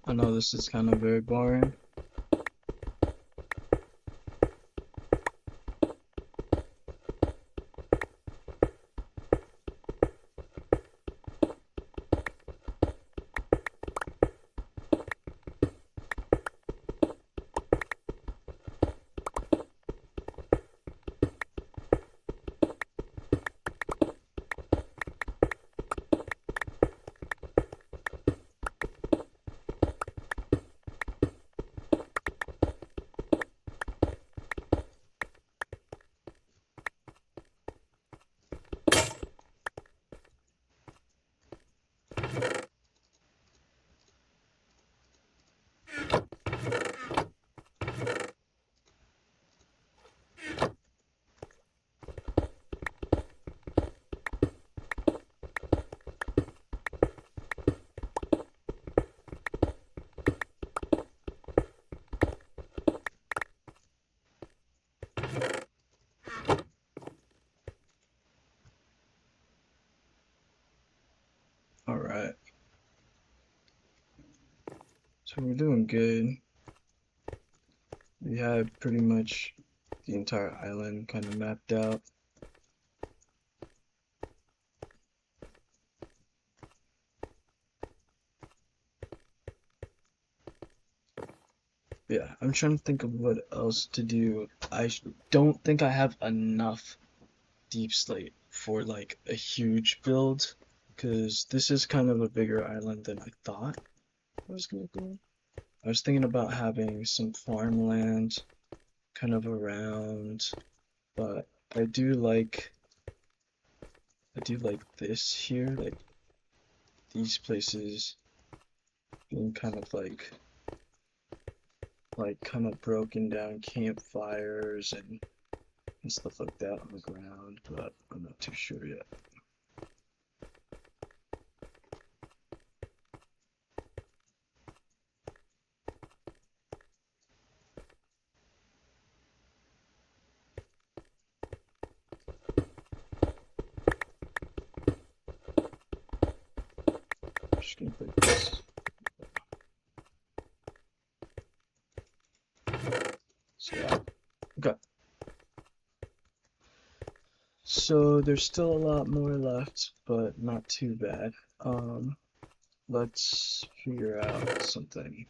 I know this is kind of very boring. Alright, so we're doing good. We have pretty much the entire island kind of mapped out. Yeah, I'm trying to think of what else to do. Don't think I have enough deep slate for like a huge build, because this is kind of a bigger island than I thought I was gonna be. I was thinking about having some farmland kind of around, but I do like this here, like these places being kind of like kind of broken down campfires and stuff like that on the ground, but I'm not too sure yet. I'm just gonna put this. So yeah. Okay. So there's still a lot more left, but not too bad. Let's figure out something.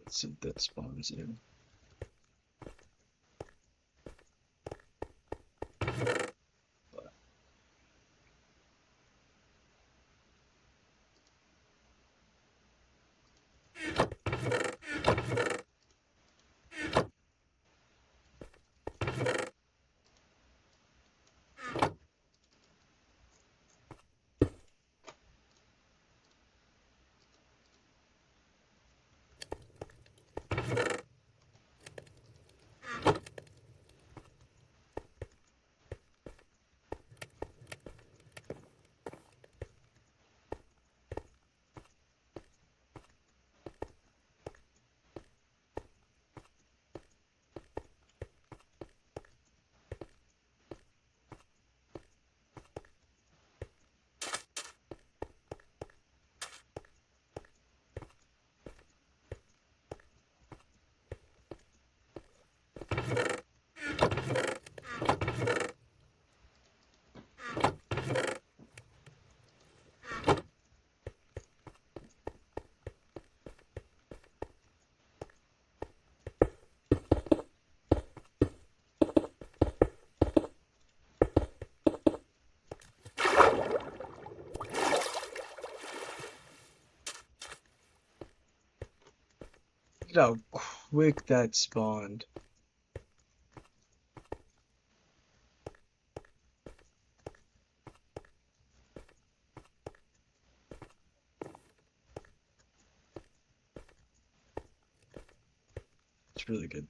Let's see if that spawns in. Look at how quick that spawned. It's really good.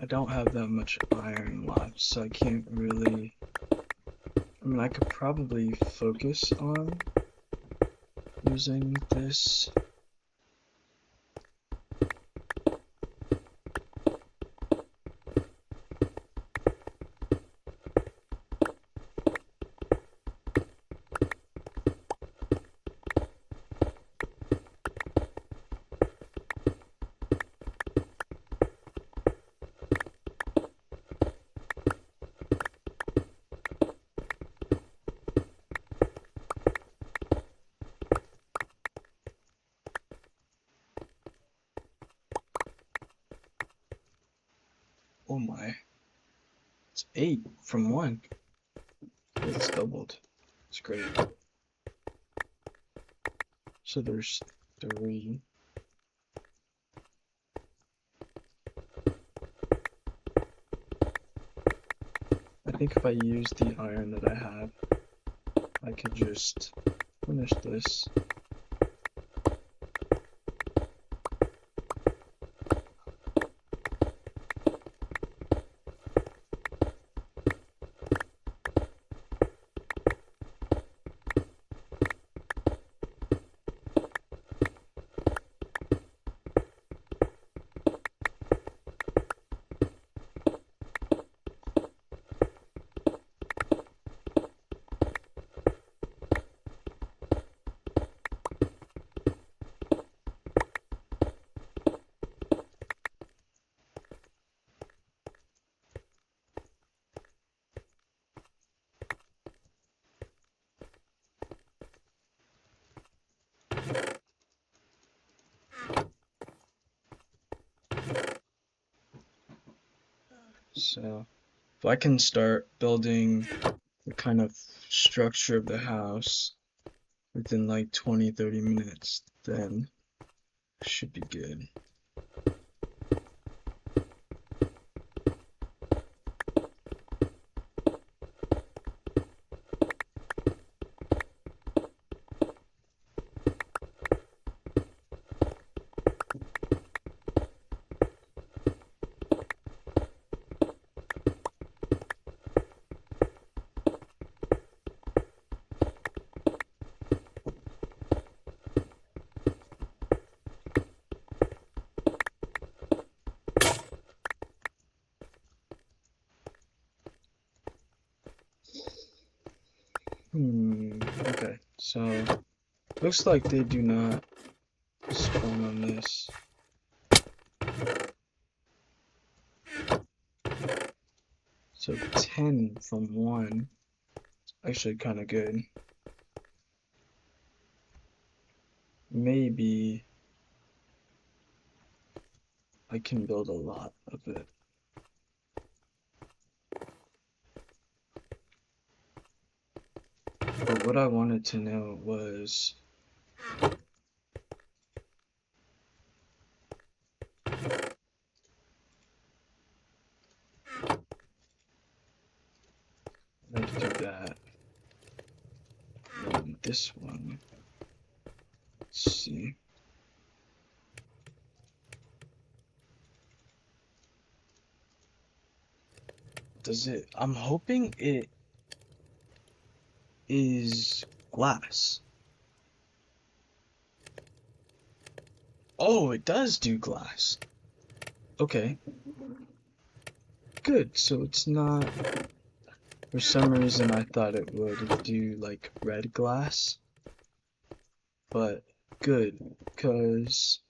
don't have that much iron left, so I can't really. I mean, I could probably focus on using this. Oh my, it's 8 from 1. It's doubled. It's great. So there's 3. I think if I use the iron that I have, I could just finish this. So if I can start building the kind of structure of the house within like 20-30 minutes, then should be good. Okay, so looks like they do not spawn on this. So 10 from 1, actually kind of good. Maybe I can build a lot of it. But what I wanted to know was let's do that. And this one. Let's see. Does it? I'm hoping it is glass. Oh, it does do glass. Okay, good. So it's not. For some reason, I thought it would do like red glass, but good, because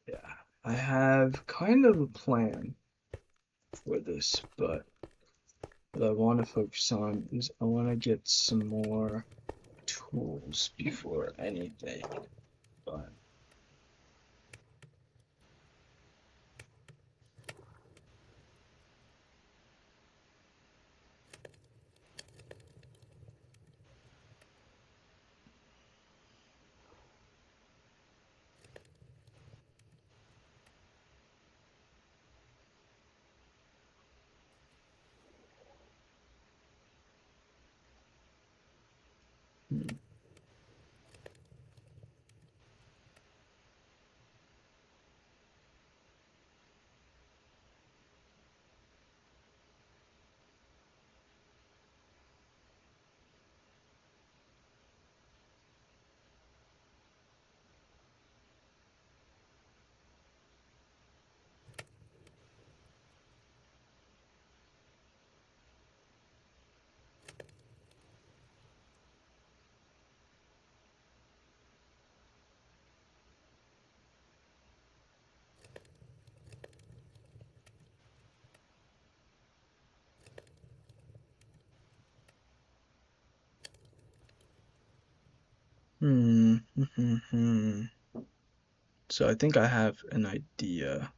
yeah, I have kind of a plan for this, but what I want to focus on is I want to get some more tools before anything. But hmm, Hmm. So I think I have an idea.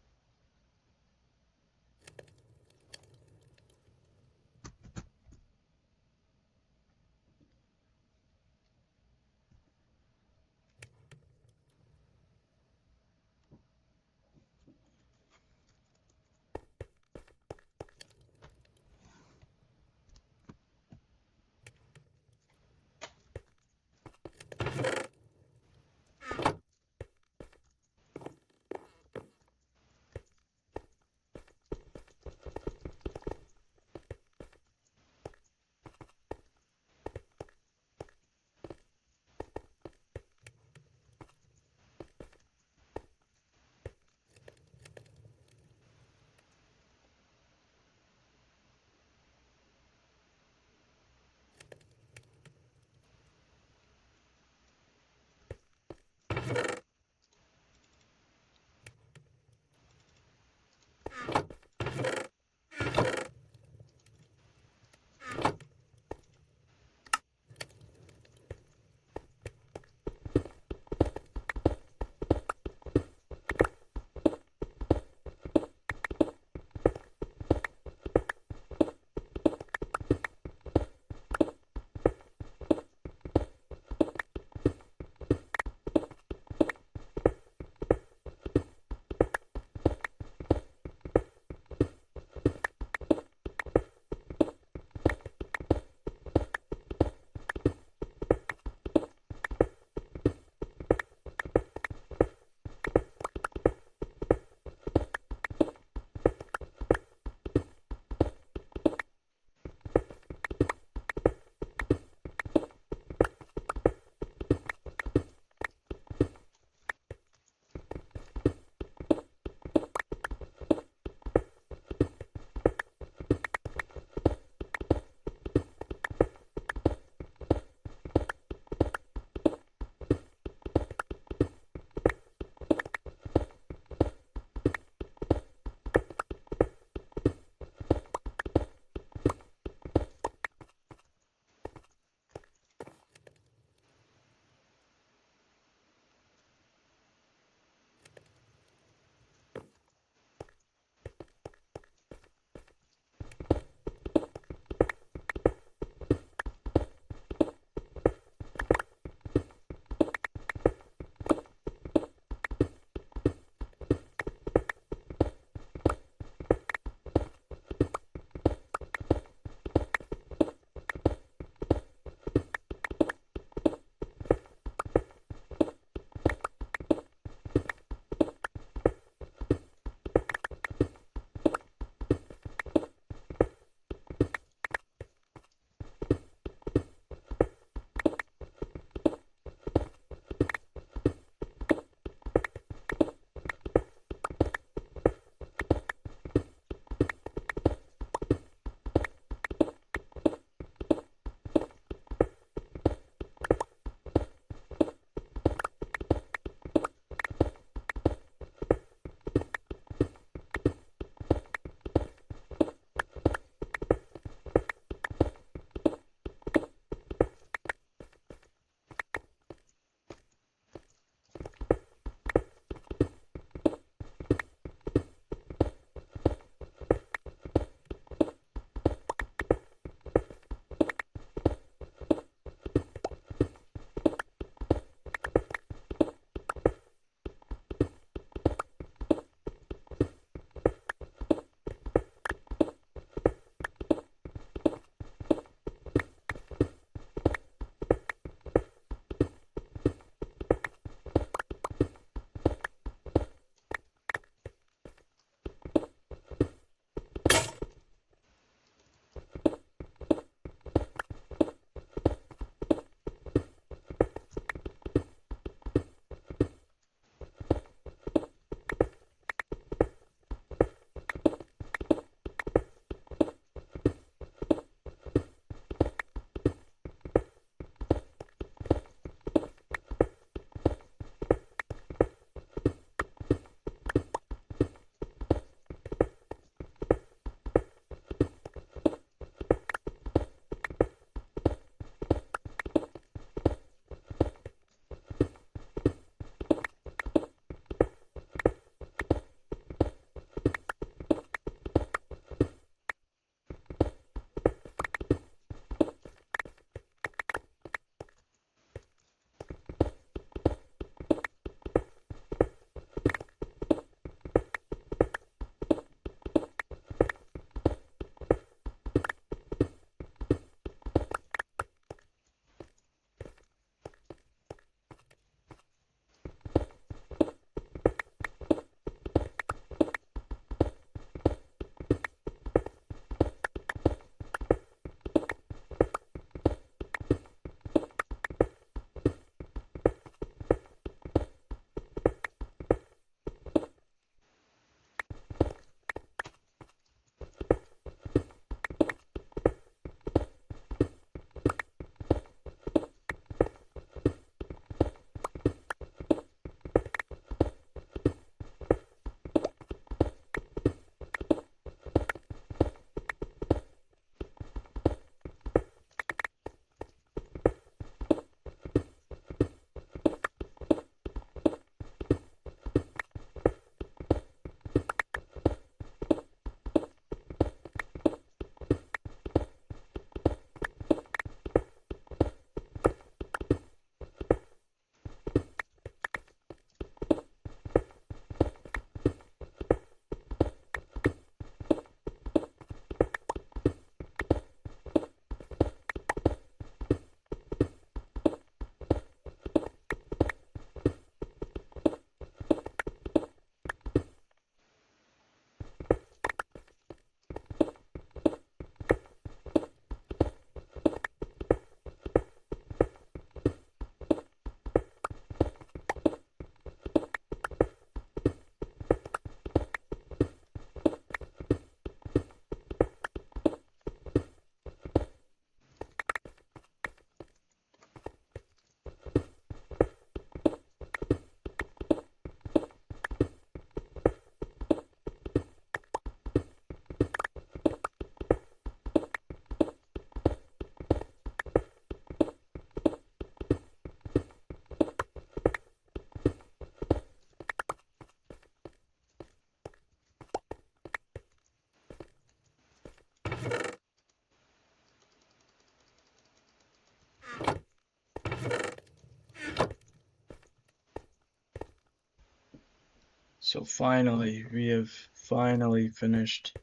So finally, we have finally finished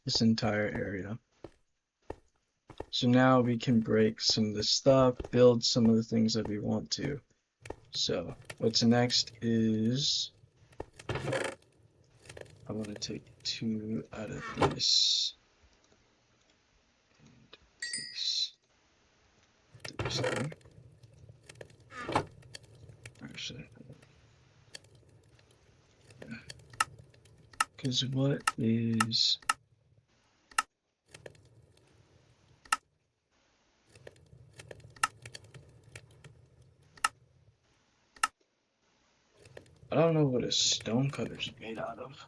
this entire area. So now we can break some of the stuff, build some of the things that we want to. So what's next is I want to take 2 out of this and this. This thing. Actually, yeah. Because what is I don't know what a stone cutter's made out of.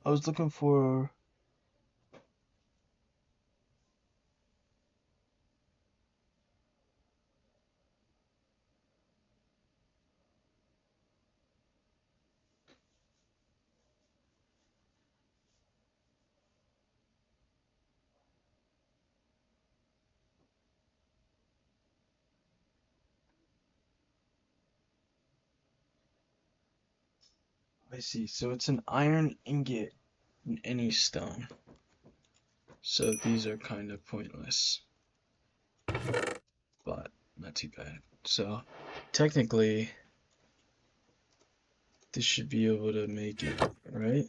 I was looking for I see. So it's an iron ingot in any stone. So these are kind of pointless, but not too bad. So technically, this should be able to make it, right?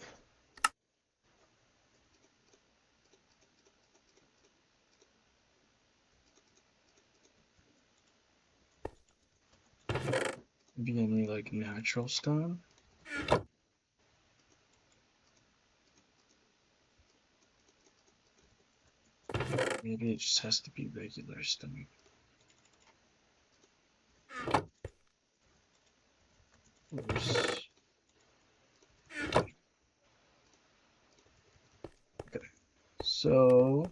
Maybe any like natural stone? Maybe it just has to be regular stone. Oops. Okay. So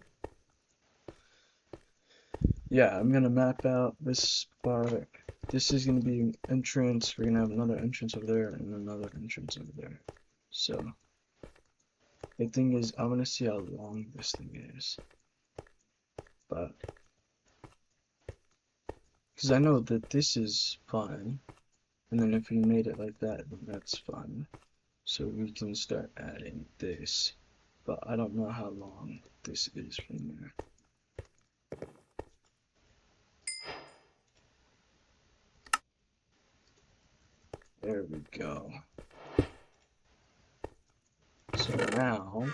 yeah, I'm gonna map out this part. This is gonna be an entrance. We're gonna have another entrance over there and another entrance over there. So the thing is, I want to see how long this thing is, but because I know that this is fine, and then if we made it like that, then that's fine. So we can start adding this, but I don't know how long this is from there. There we go. So now,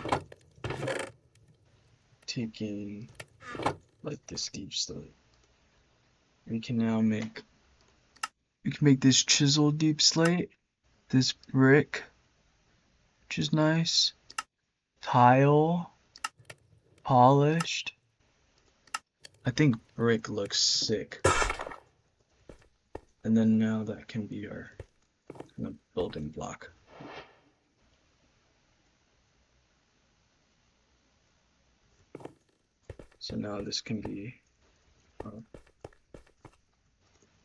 taking like this deep slate, we can make this chisel deep slate, this brick, which is nice, tile, polished. I think brick looks sick. And then now that can be our kind of building block. So now this can be our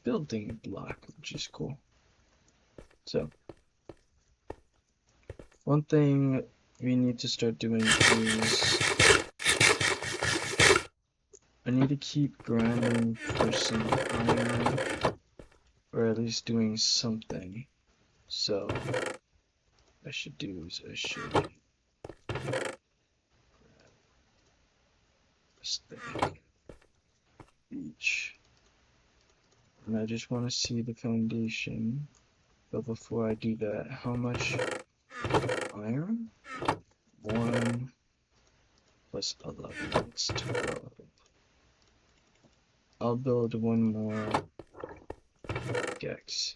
building block, which is cool. So one thing we need to start doing is I need to keep grinding for some iron, or at least doing something. So what I should do is I should grab this thing each. And I just want to see the foundation. But before I do that, how much iron? 1 plus 11, that's 12. I'll build one more Gex.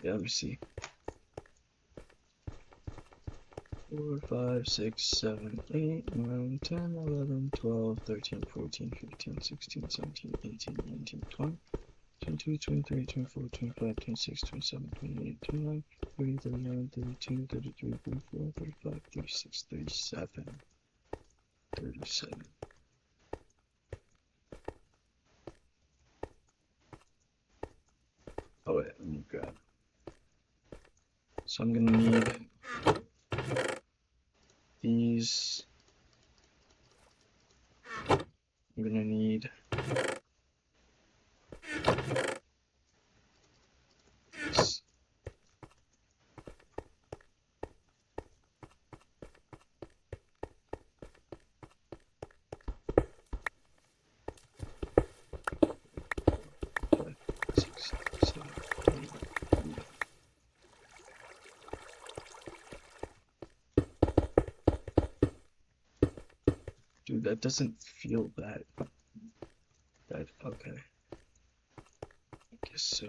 Yeah, let me see. 4, 5, 6, 7, 8, 9, 10, 11, 12, 13, 14, 15, 16, 17, 18, 19, 20, 22, 23, 24, 25, 26, 27, 28, 29, 30, 31, 32, 33, 34, 35, 36, 37, 37. Oh wait, let me grab. So I'm gonna need these. I'm gonna need this. Five, 6, 7, 8. Dude, that doesn't feel that okay. I guess so.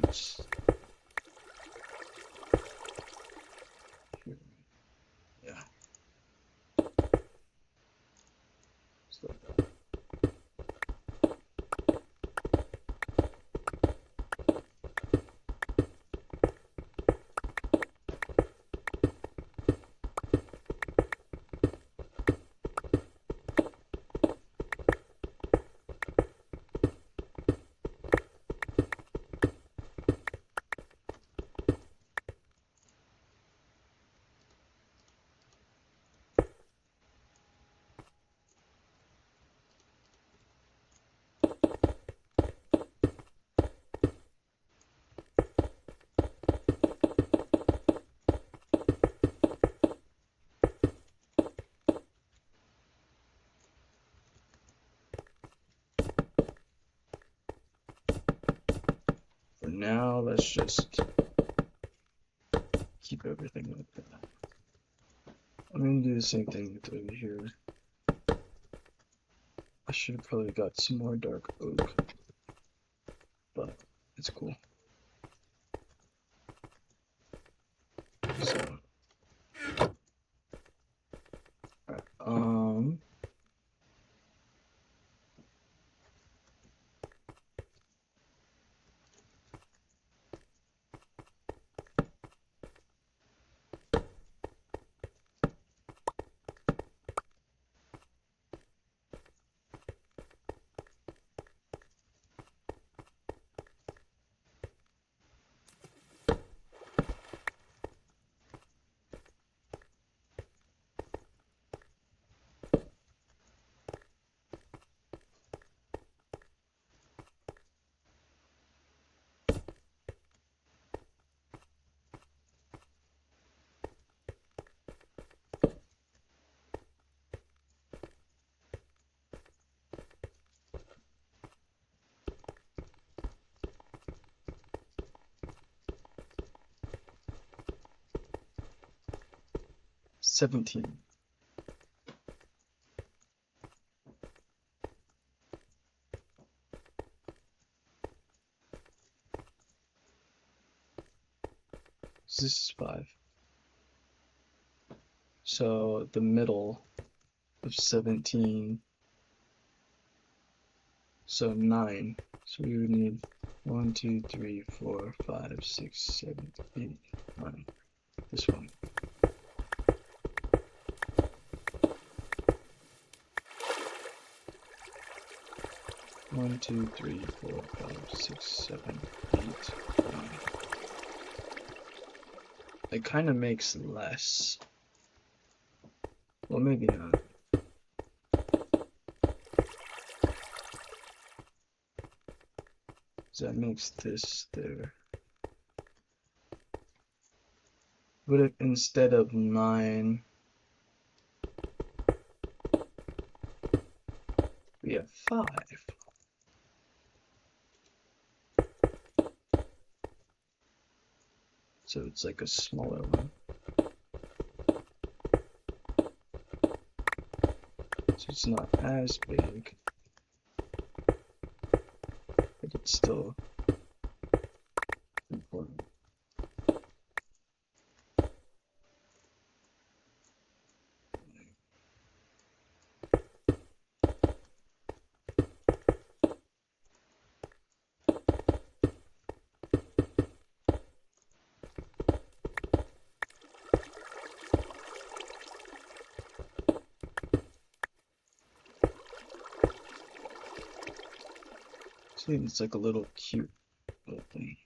It's here. Yeah. So for now, let's just keep everything like that. I'm gonna do the same thing with over here. I should have probably got some more dark oak, but it's cool. So, alright, 17. This is 5. So the middle of 17. So 9. So we would need 1, 2, 3, 4, 5, 6, 7, 8, 9. This one. One, two, three, 4, 5, 6, 7, 8, 9. It kind of makes less. Well, maybe not. So that makes this there. But if instead of 9, we have 5. So it's like a smaller one. So it's not as big, but it's still important. See, it's like a little cute little thing.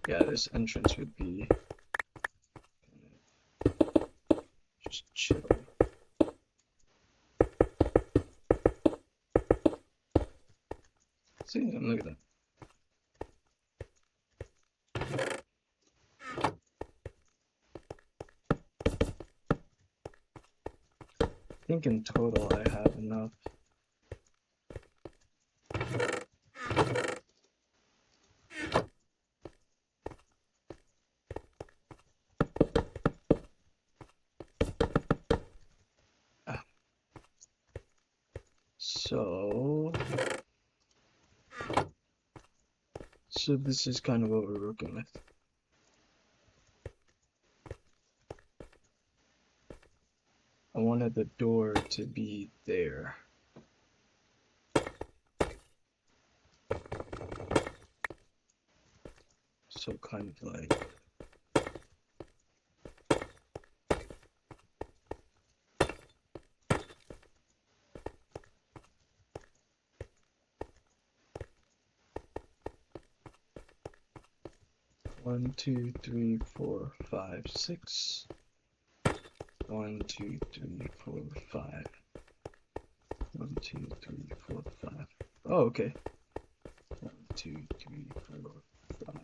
Yeah, this entrance would be just chill. See, look at that. I think in total I have enough. So this is kind of what we're working with. I wanted the door to be there. So kind of like 1, 2, 3, 4, 5, 6. 1, 2, 3, 4, 5. 1, 2, 3, 4, 5. Oh, okay. 1, 2, 3, 4, 5.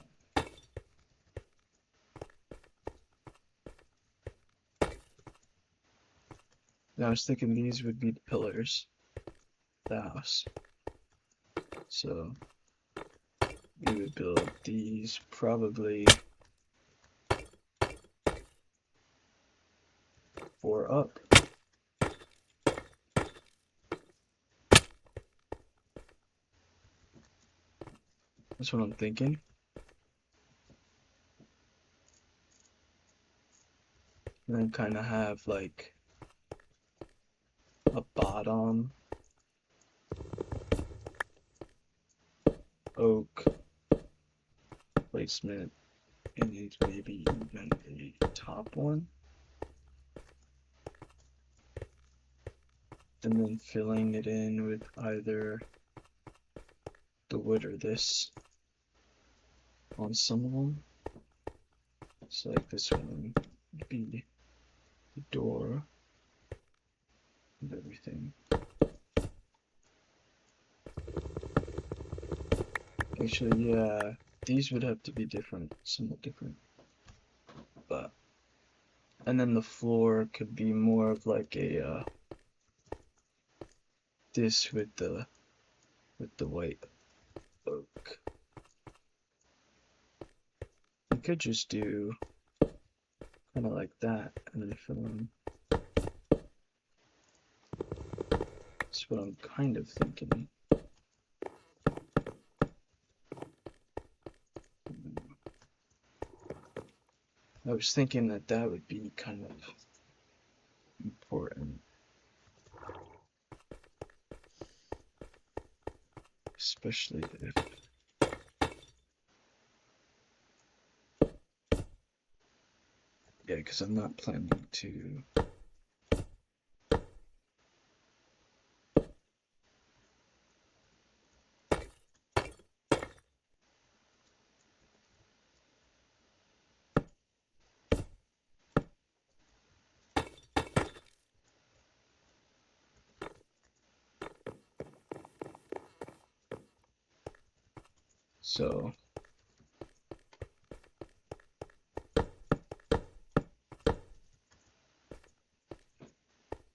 And I was thinking these would be the pillars of the house. So we would build these probably 4 up. That's what I'm thinking. And then kind of have like a bottom oak placement and maybe even a top one. And then filling it in with either the wood or this on some of them. So like this one would be the door and everything. Actually, yeah, these would have to be different, somewhat different. But and then the floor could be more of like a this with the white oak. You could just do kind of like that and then fill in. That's what I'm kind of thinking. I was thinking that that would be kind of important, especially if yeah, because I'm not planning to. So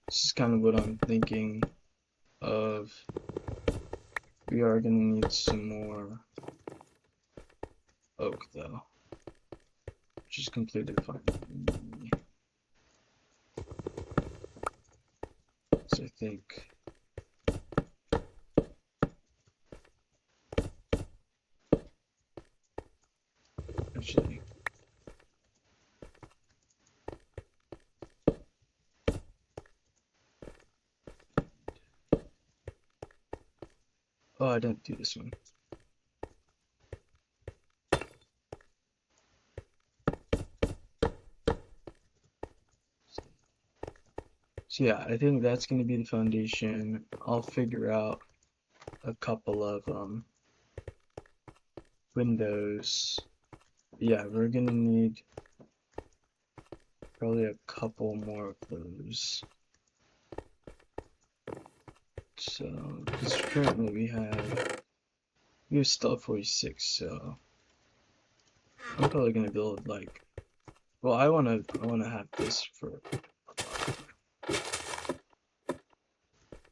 this is kind of what I'm thinking of. We are gonna need some more oak though, which is completely fine. So I think actually oh I didn't do this one. So yeah, I think that's gonna be the foundation. I'll figure out a couple of windows. Yeah, we're gonna need probably a couple more of those. So, because currently we have still 46, so I'm probably gonna build like, well, I wanna have this for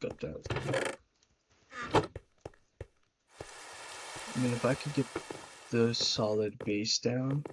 got that. I mean, if I could get the solid base down.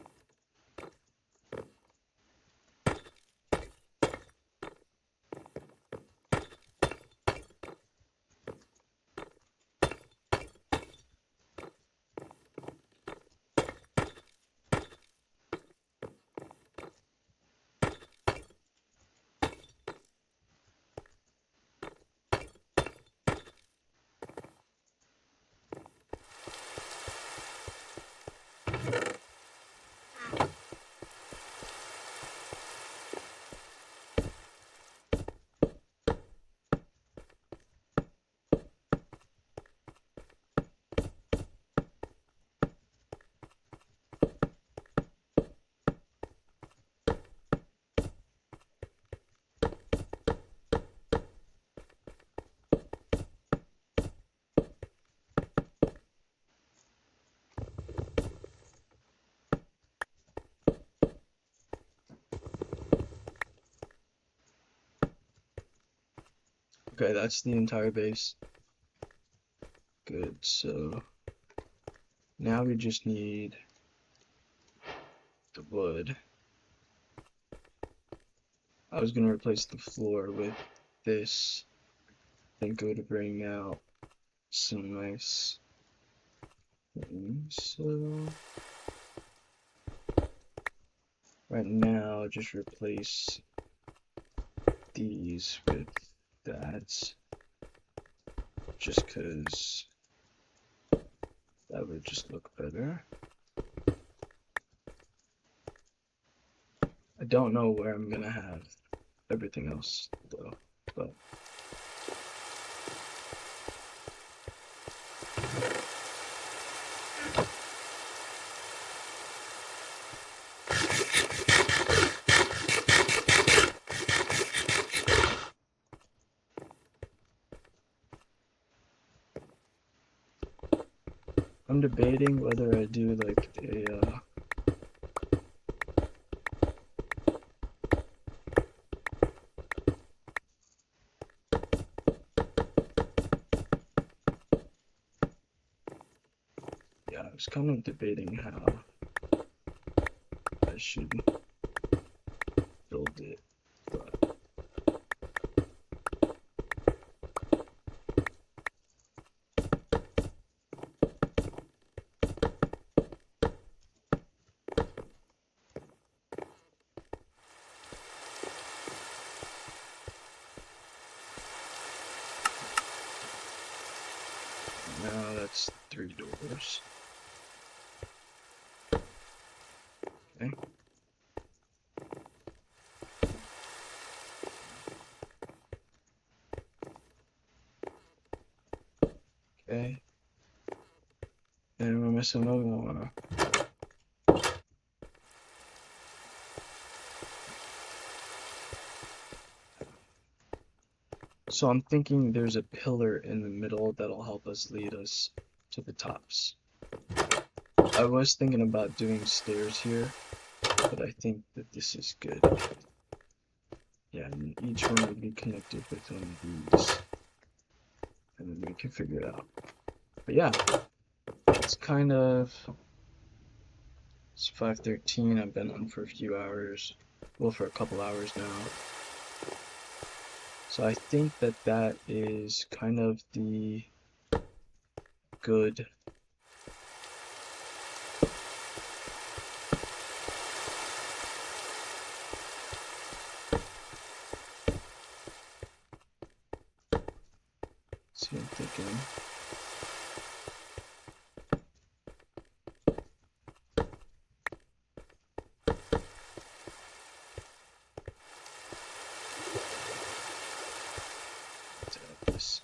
Okay, that's the entire base. Good, so now we just need the wood. I was gonna replace the floor with this, then go to bring out some nice things. So right now, just replace these with that, just because that would just look better. I don't know where I'm gonna have everything else though, but I'm debating whether I do like a yeah, I was kind of debating how I should build it, but now that's 3 doors. Okay. Okay. And we're missing another one. So I'm thinking there's a pillar in the middle that'll help us lead us to the tops. I was thinking about doing stairs here, but I think that this is good. Yeah, and each one would be connected with one of these, and then we can figure it out. But yeah, it's kind of, it's 5:13. I've been on for a few hours, well, for a couple hours now. So I think that that is kind of the good see what I'm thinking. Let's add this.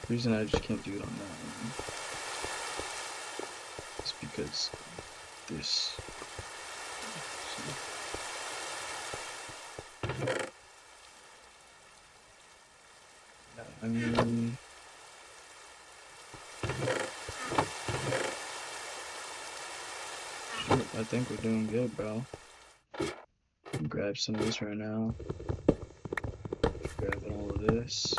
The reason I just can't do it on that one is because this. I mean, shoot, I think we're doing good, bro. Grab some of this right now. Grabbing all of this.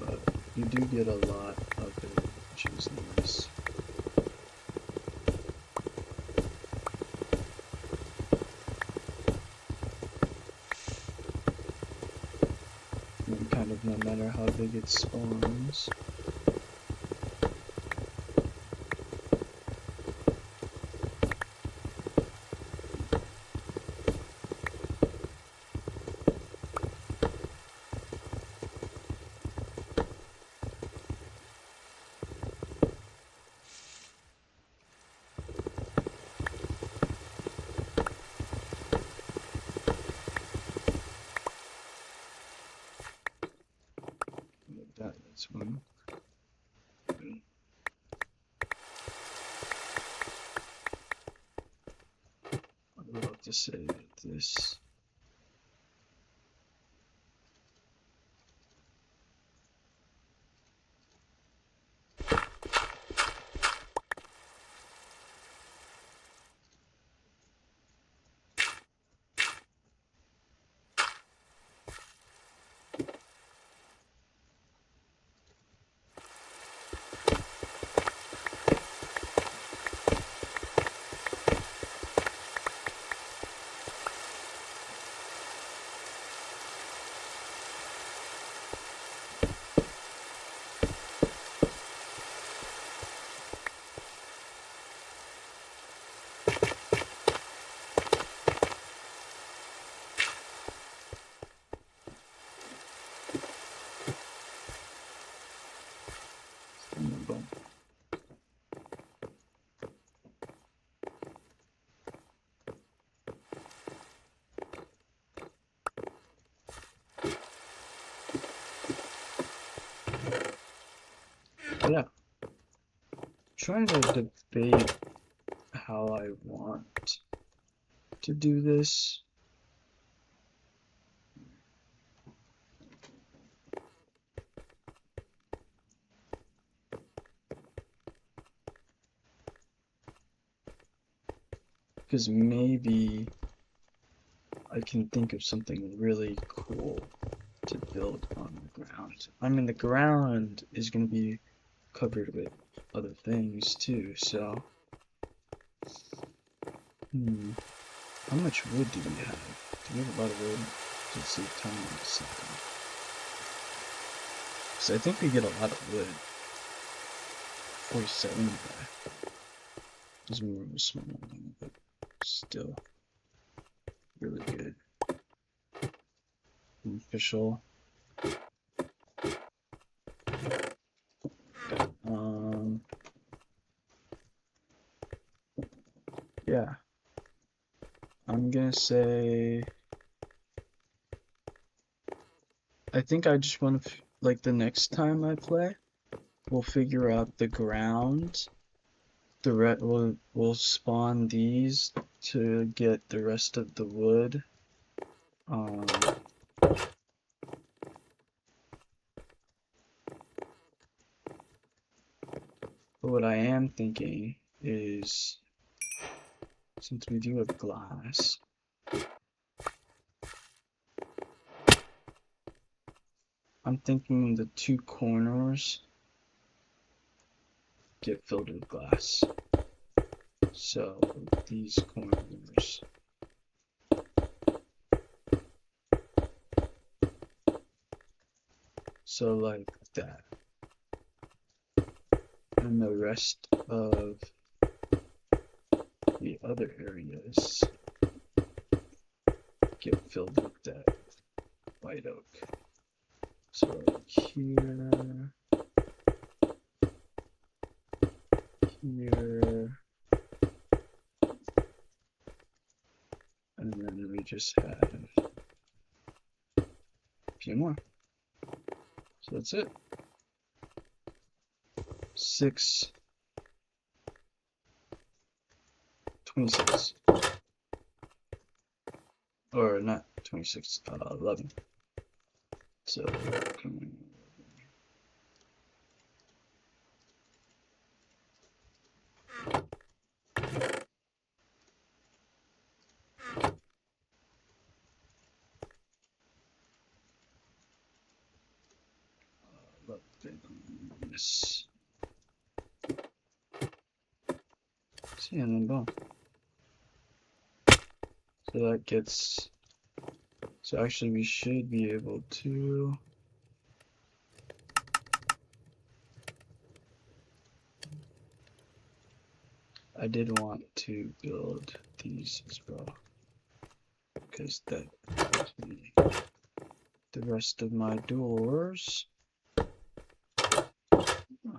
But you do get a lot of it, which is nice. And kind of no matter how big it spawns. That's one. I would love to say that this. trying to debate how I want to do this. Because maybe I can think of something really cool to build on the ground. I mean, the ground is going to be covered with other things too, so. How much wood do we have? Do we have a lot of wood? Let's see, tell me in a second. So I think we get a lot of wood. 47 back. Doesn't mean we're a small one, but still really good. Official. Yeah. I'm gonna say I think I just want to like the next time I play, we'll figure out the ground. We'll spawn these to get the rest of the wood. But what I am thinking is, since we do have glass, I'm thinking the two corners get filled with glass. So these corners. So like that. And the rest of the other areas get filled with that white oak. So like here, here, and then we just have a few more. So that's it. 6, 26. Or not 26, 11. So, this. See, and then boom. So that gets. So actually, we should be able to. I did want to build these as well, because that gives me the rest of my doors.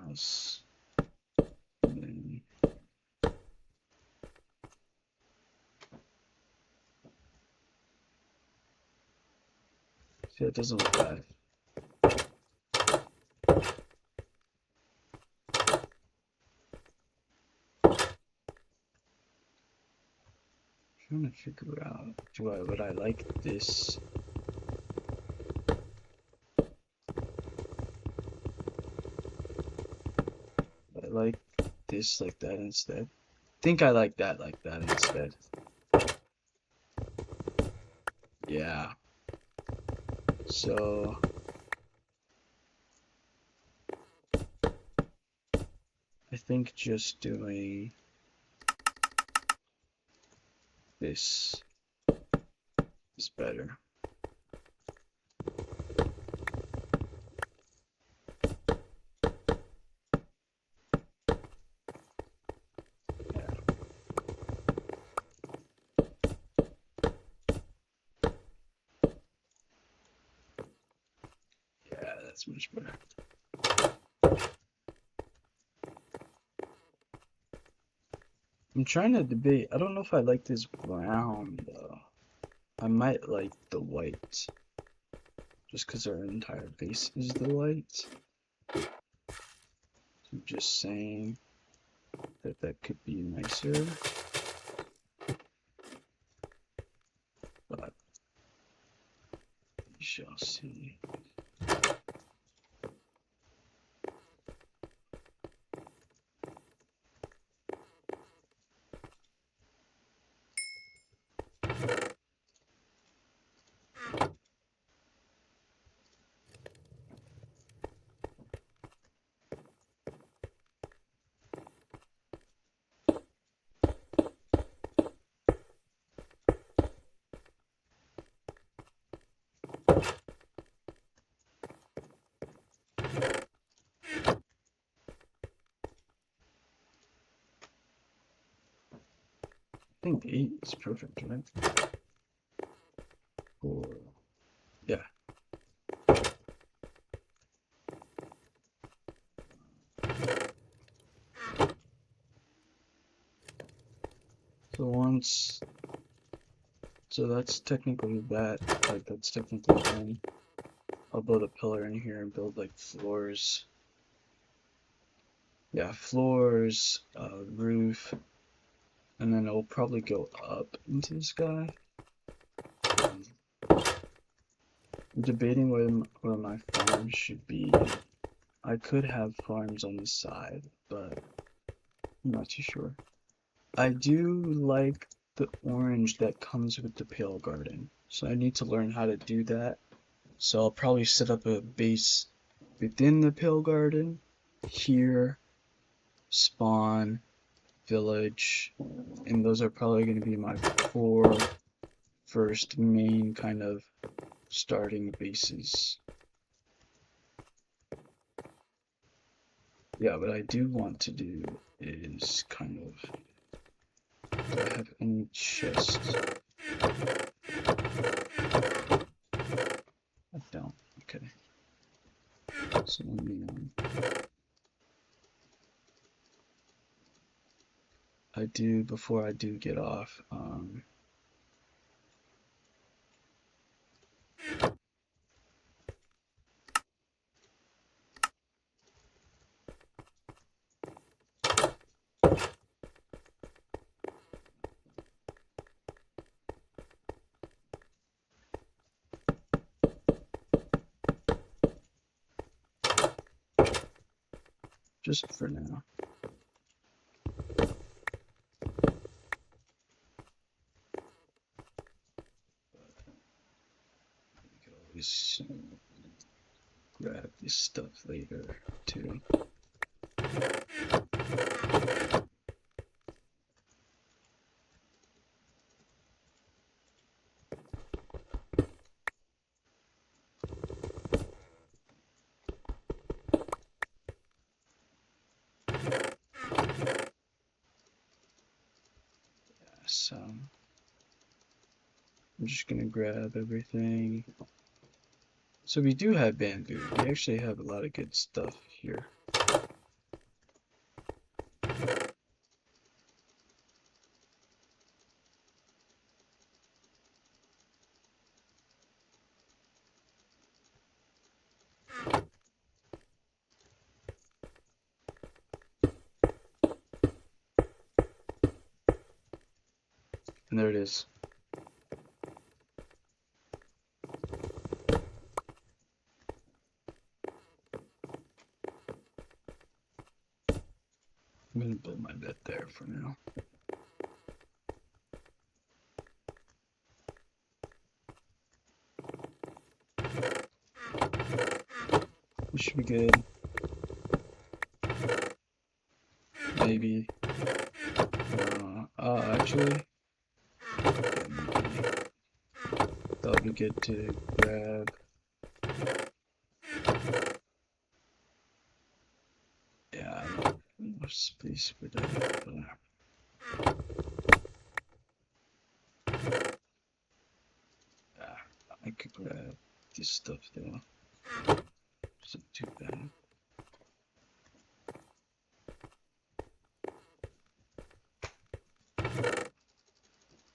Nice. And then see, that doesn't look bad. I'm trying to figure out, would I like this? I like this like that instead. I think I like that instead. Yeah. So I think just doing this is better. Yeah, that's much better. I'm trying to debate. I don't know if I like this brown though. I might like the white. Just because our entire base is the white. I'm just saying. that could be nicer, but we shall see. I think 8 is perfect, right? Or, yeah. So that's technically that, like that's technically done. I'll build a pillar in here and build like floors. Yeah, floors, roof, and then it'll probably go up into the sky. I'm debating where my farm should be. I could have farms on the side, but I'm not too sure. I do like the orange that comes with the Pale Garden, so I need to learn how to do that. So I'll probably set up a base within the Pale Garden, here, spawn, village, and those are probably going to be my 4 first main kind of starting bases. Yeah, what I do want to do is kind of, do I have any chests? I don't. Okay. So let me, before I do get off, just for now. We could always grab this stuff later, too. So I'm just gonna grab everything. So we do have bamboo. We actually have a lot of good stuff here. And there it is. I'm gonna build my bed there for now. We should be good. Maybe. Actually, that would be good to grab. Yeah, I don't have more space for that. Yeah, I could grab this stuff though. It's not too bad.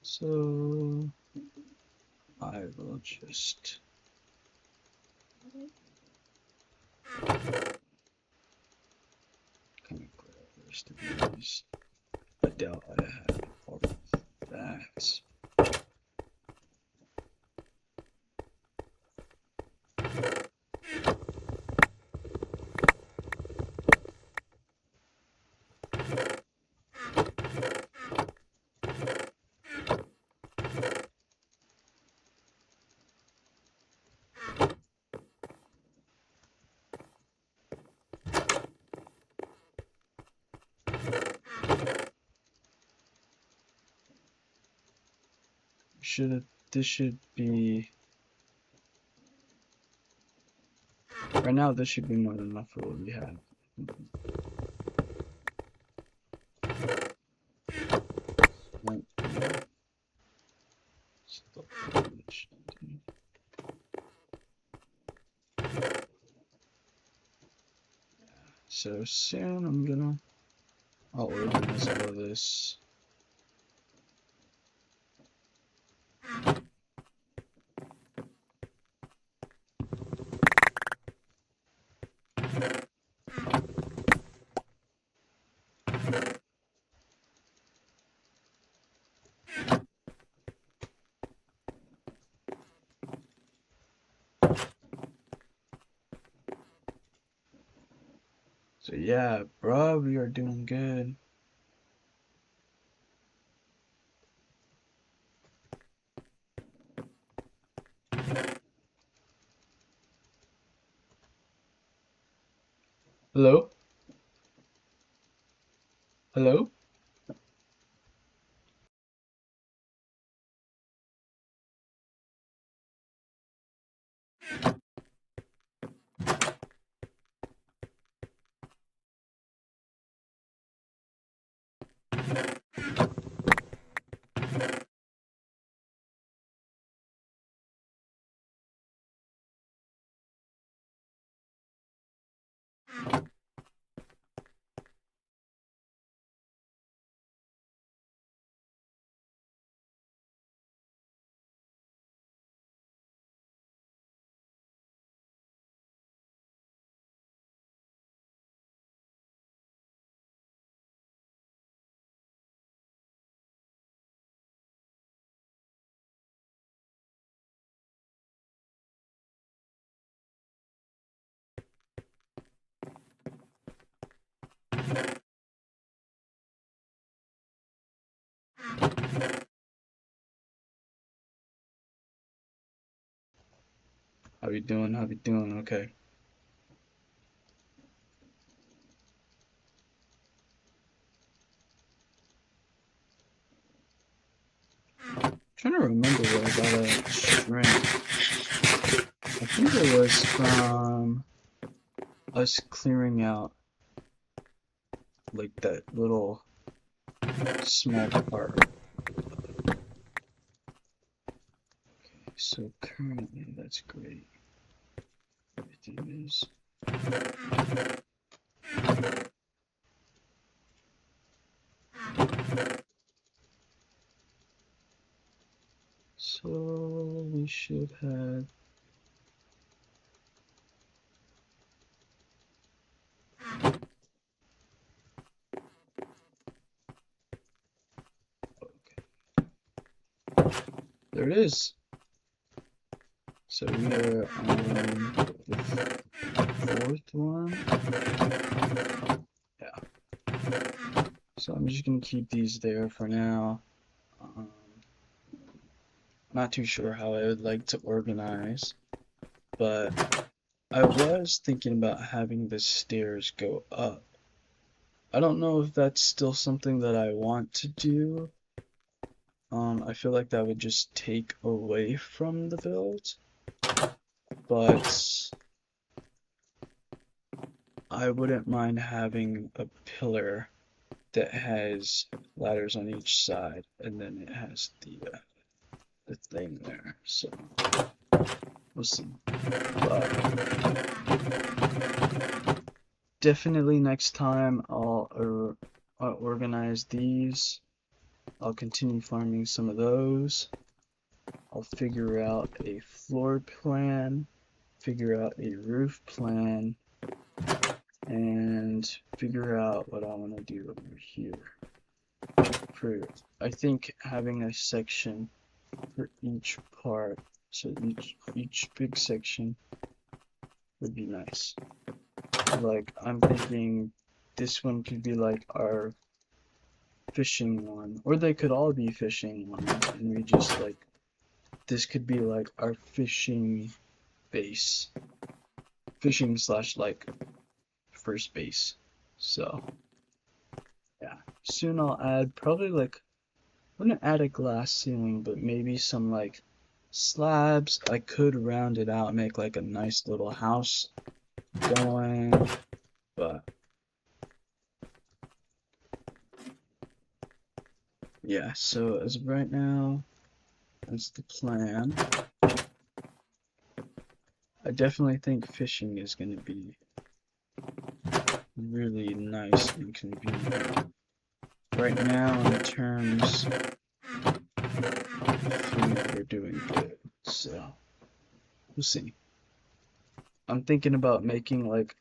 So I will just kind of grab rest of these. I doubt I have all of that. This should be, right now this should be more than enough for what we have. So soon I'll organize all of this. So yeah, bro, we are doing good. Hello? Hello? How you doing? How you doing? Okay. Trying to remember where I got a string. I think it was from us clearing out like that little small part. Okay, so currently that's great. Everything is so we should have okay. There it is. So we are on the fourth one. Yeah. So I'm just gonna keep these there for now. Not too sure how I would like to organize, but I was thinking about having the stairs go up. I don't know if that's still something that I want to do. I feel like that would just take away from the build, but I wouldn't mind having a pillar that has ladders on each side, and then it has the thing there. So we'll see. But definitely next time I'll organize these. I'll continue farming some of those. I'll figure out a floor plan, figure out a roof plan, and figure out what I want to do over here. I think having a section for each part, so each big section would be nice. Like, I'm thinking this one could be like our fishing one, or they could all be fishing ones, and we just like, this could be like our fishing base, fishing slash like first base. So yeah, soon I'll add probably like, I wouldn't add a glass ceiling, but maybe some like slabs. I could round it out and make like a nice little house going, but yeah, so as of right now, that's the plan. I definitely think fishing is going to be really nice and convenient. Right now, in terms of food, we're doing good, so we'll see. I'm thinking about making like,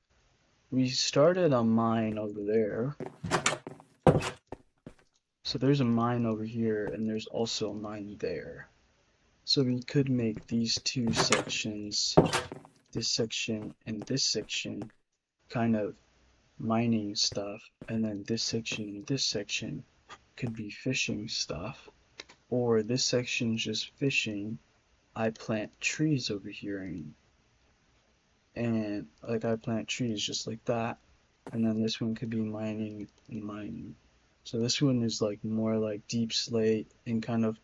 we started a mine over there. So there's a mine over here, and there's also a mine there. So we could make these two sections, this section and this section, kind of mining stuff, and then this section and this section could be fishing stuff. Or this section's just fishing. I plant trees over here, and like I plant trees just like that. And then this one could be mining and mining. So this one is like more like deep slate and kind of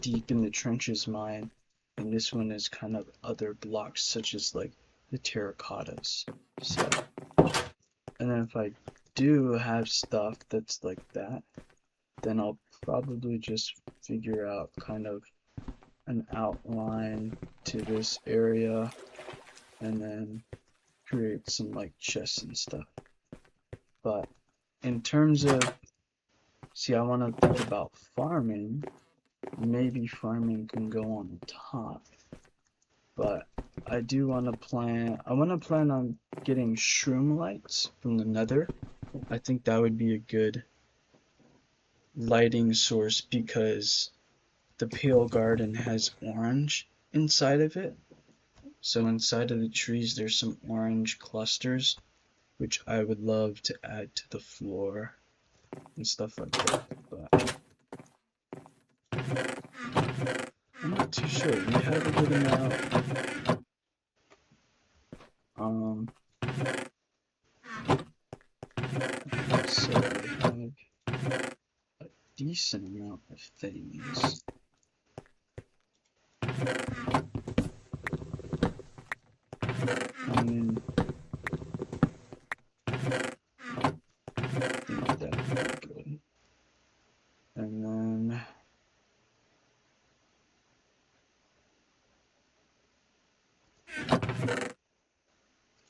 deep in the trenches mine, and this one is kind of other blocks such as like the terracottas. So, and then if I do have stuff that's like that, then I'll probably just figure out kind of an outline to this area and then create some like chests and stuff. But in terms of, see, I want to think about farming. Maybe farming can go on top, but I do want to plan on getting shroom lights from the nether. I think that would be a good lighting source because the pale garden has orange inside of it. So inside of the trees there's some orange clusters, which I would love to add to the floor and stuff like that. But I'm not too sure. We have a good amount. Um, so we have a decent amount of things. I mean, I think that would be good. And then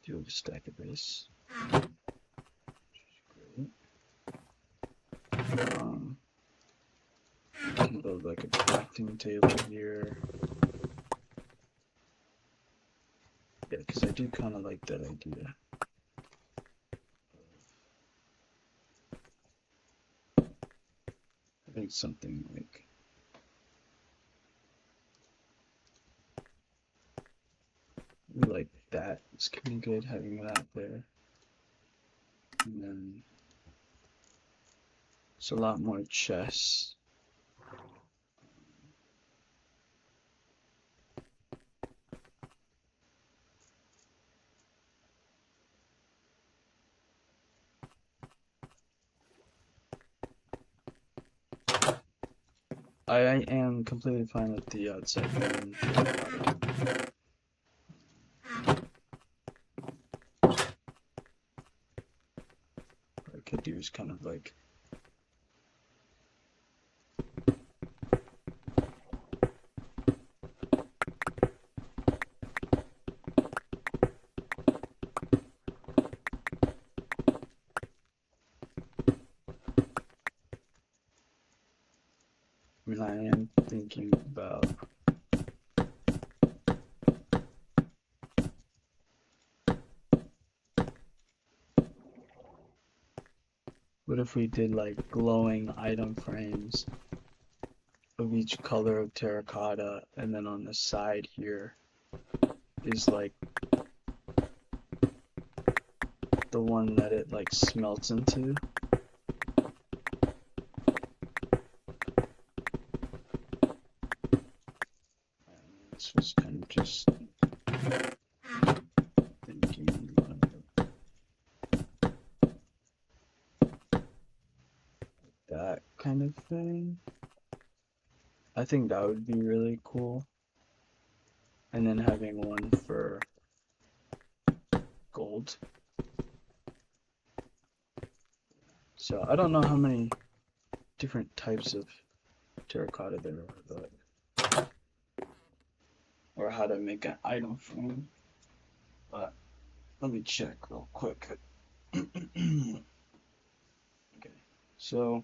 do a stack of this. Great. I can build like a crafting table here. Yeah, because I do kind of like that idea. I think something like that is kind of good, having that there. And then it's a lot more chests. I am completely fine with the outside room. What I could do is kind of like I am thinking about if we did like glowing item frames of each color of terracotta, and then on the side here is like the one that it like smelts into. And this was kind of just thinking that kind of thing. I think that would be really cool. And then having one for gold. So I don't know how many different types of terracotta there are, but or how to make an item frame. But let me check real quick. Okay, so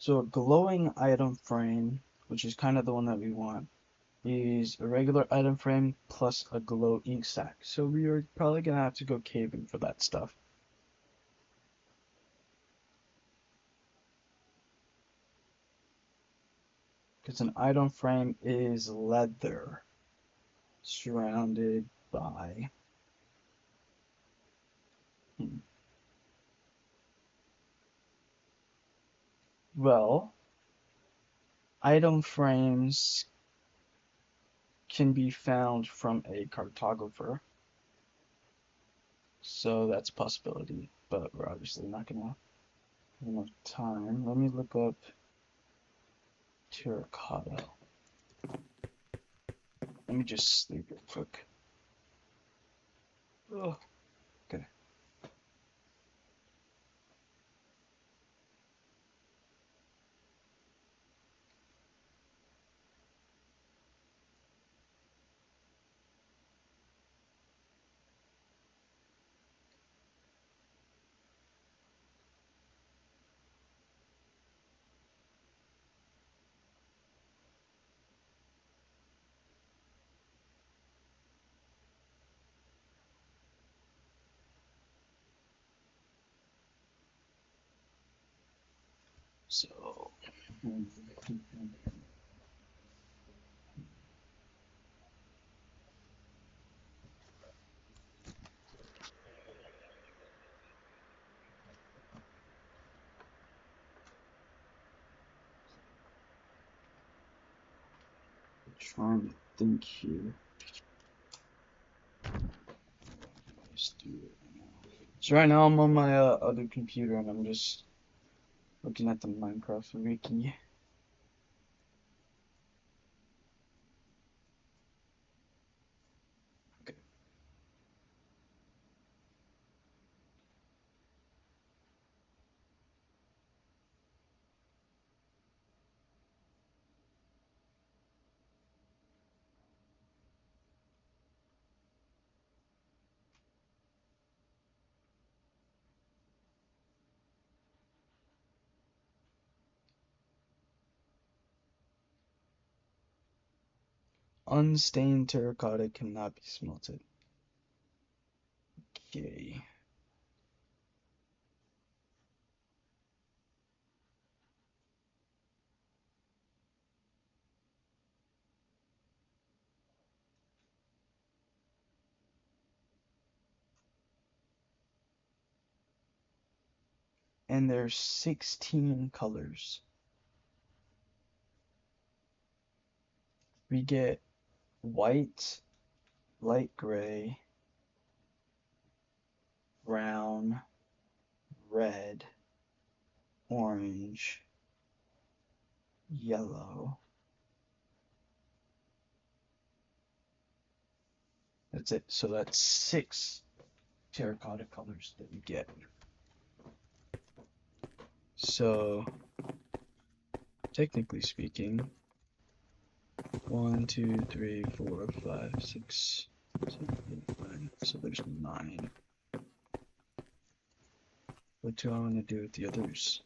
a glowing item frame, which is kind of the one that we want, is a regular item frame plus a glow ink sac. So we are probably gonna have to go caving for that stuff. Because an item frame is leather surrounded by well, item frames can be found from a cartographer. So that's a possibility, but we're obviously not gonna have enough time. Let me look up terracotta. Let me just sleep real quick. Oh, okay. So, trying to think here. Let's do it now. So right now I'm on my other computer and I'm just looking at the Minecraft wiki. Okay. Unstained terracotta cannot be smelted. Okay. And there's 16 colors. We get white, light gray, brown, red, orange, yellow. That's it. So that's 6 terracotta colors that we get. So, technically speaking, 1, 2, 3, 4, 5, 6, 7, 8, 9. So there's 9. What do I want to do with the others?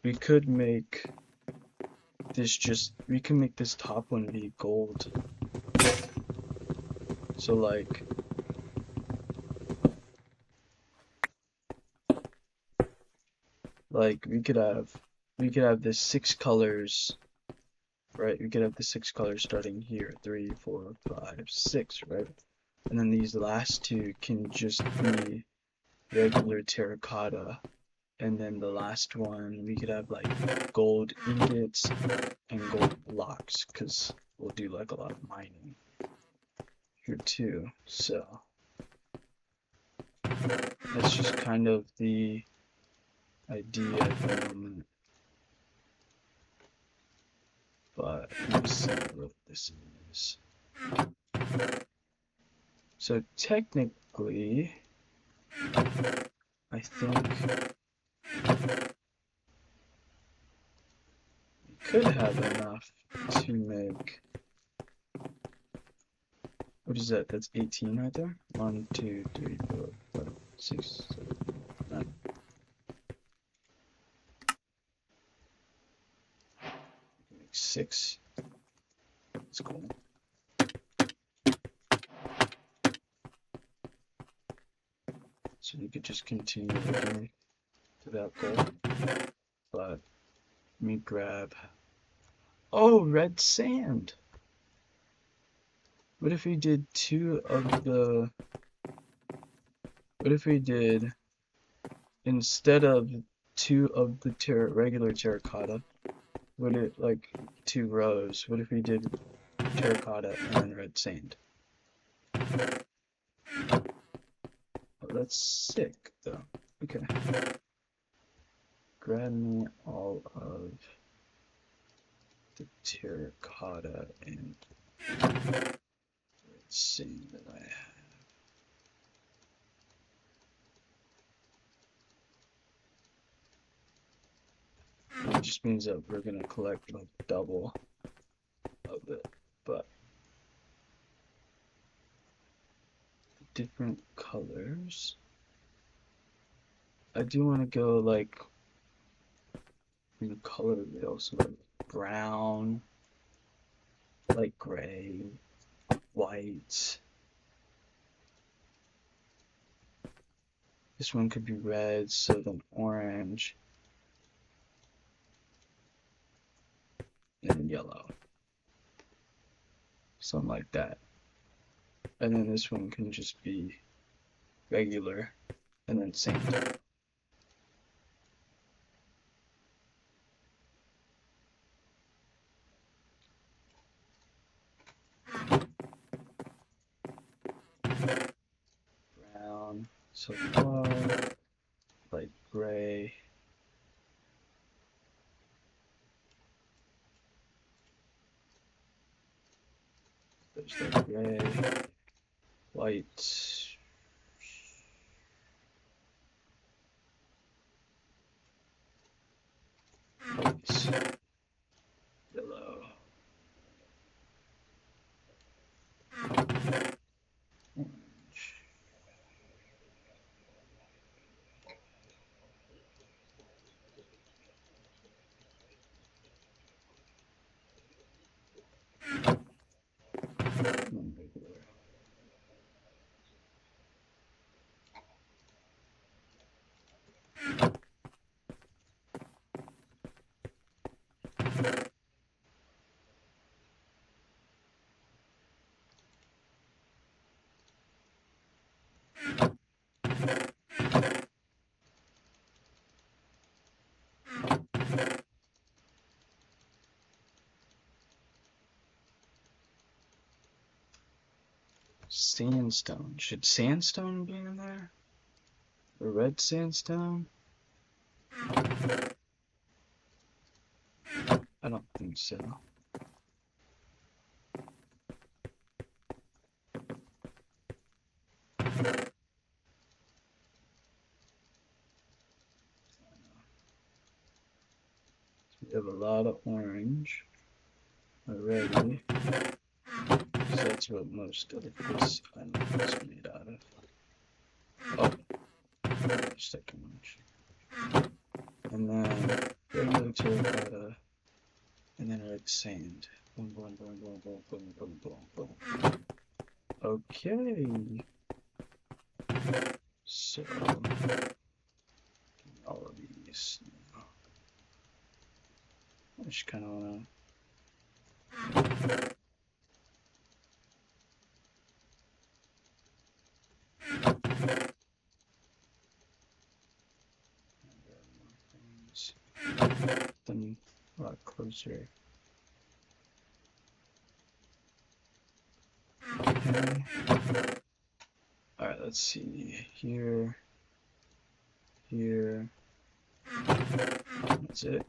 we could make we can make this top one be gold. So like we could have the 6 colors, right? We could have the 6 colors starting here, 3, 4, 5, 6, right? And then these last two can just be regular terracotta. And then the last one, we could have like gold ingots and gold blocks, because we'll do like a lot of mining here too. So that's just kind of the idea at the moment. But let me see what this is. So technically, I think we could have enough to make, what is that? That's 18 right there. 1, 2, 3, 4, 5, 6, 7, 9. Make 6. That's cool. So you could just continue looking to that goal. But let me grab. Oh, red sand. What if we did 2 of the. What if we did, instead of 2 of the regular terracotta, would it like 2 rows? What if we did terracotta and then red sand? Oh, that's sick though. Okay. Grab me all of the terracotta and red sand that I have. It just means that we're gonna collect like double of it, but the different colors. I do want to go like in the color wheel, so like brown, light gray, white. This one could be red, so then orange, and yellow. Something like that. And then this one can just be regular, and then sand. Brown, so far, light gray. There's light gray, white. White, yellow, orange. And regular. Sandstone. Should sandstone be in there? Or red sandstone? I don't think so. We have a lot of orange already. So that's what most of this island is made out of. Oh, second orange. And then regular until it got and then like sand. Boom, boom, boom, boom, boom, boom, boom, boom, boom. Okay. So all of these. I just kind of want to them a lot closer. Okay. All right, let's see here, here. That's it.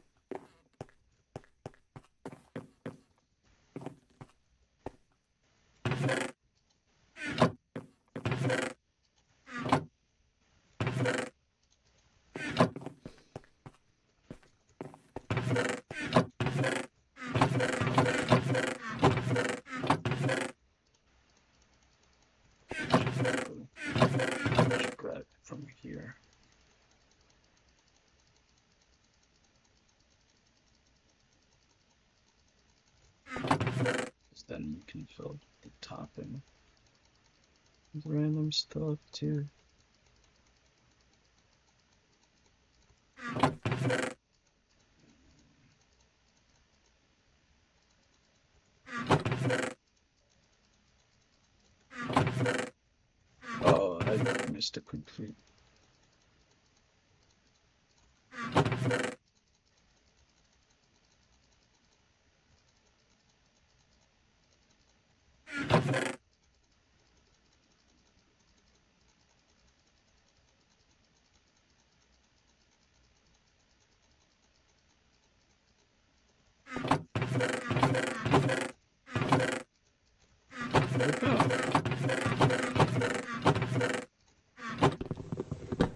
Just grab it from here. Because then you can fill the top in with random stuff too. Oh, I missed a complete.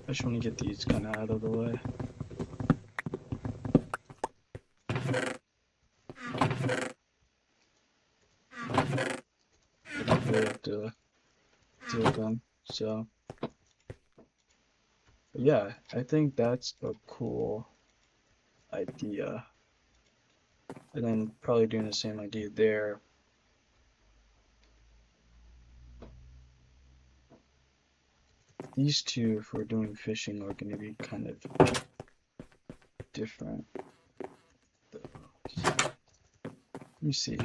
I just want to get these kind of out of the way. I don't really have to deal with them, so. But yeah, I think that's a cool idea. And then probably doing the same idea there. These two, if we're doing fishing, are going to be kind of different. Let me see.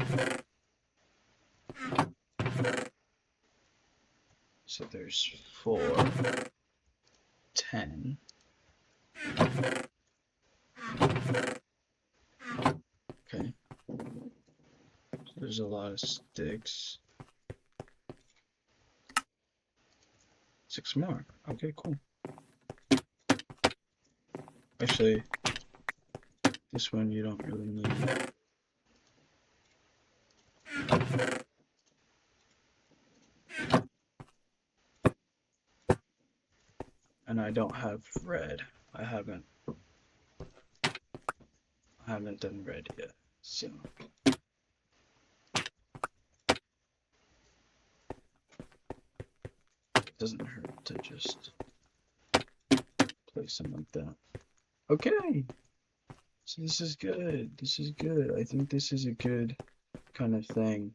So there's 4, 10. Okay. So there's a lot of sticks. 6 more. Okay, cool. Actually, this one you don't really need. And I don't have red. I haven't done red yet, so. It doesn't hurt to just place them like that. Okay. So this is good. This is good. I think this is a good kind of thing.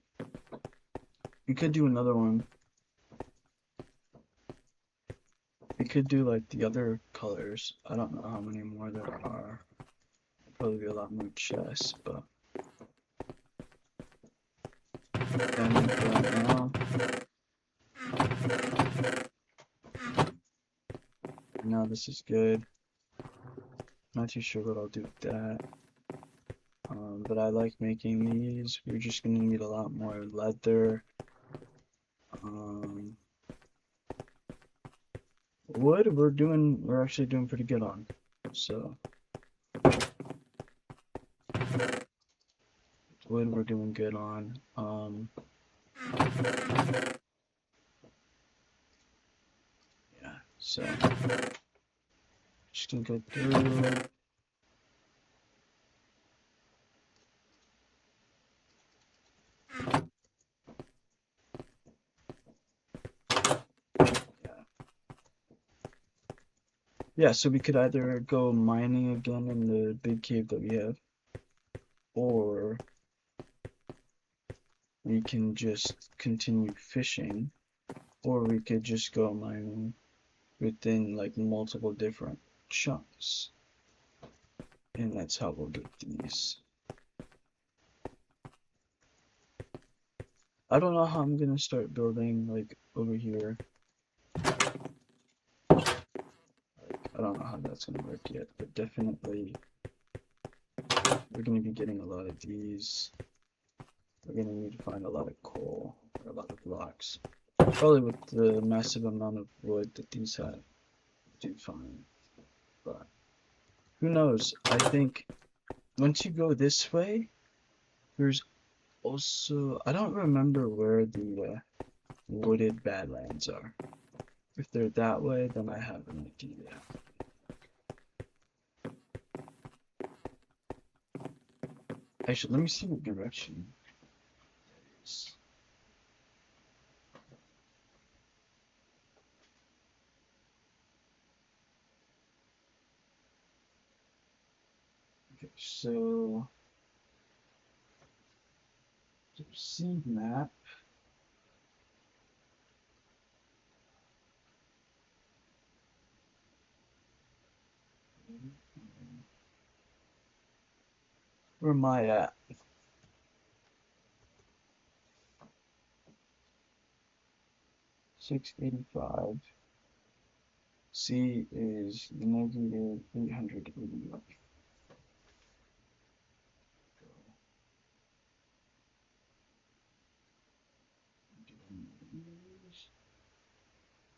We could do another one. We could do like the other colors. I don't know how many more there are. Probably be a lot more chests, but then for right now. Now this is good. Not too sure what I'll do with that. But I like making these. We're just gonna need a lot more leather. Wood we're actually doing pretty good on. So wood we're doing good on. Yeah, so just gonna go through. Yeah, so we could either go mining again in the big cave that we have, or we can just continue fishing, or we could just go mining within like multiple different chunks. And that's how we'll get these. I don't know how I'm gonna start building like over here. I don't know how that's gonna work yet, but definitely we're gonna be getting a lot of these. We're gonna need to find a lot of coal, or a lot of blocks. Probably with the massive amount of wood that these have, do fine. But who knows? I think once you go this way, there's also, I don't remember where the wooded badlands are. If they're that way, then I have an idea. Actually, let me see what direction it is. Okay, so see map. Where am I at? 685. C is negative 880.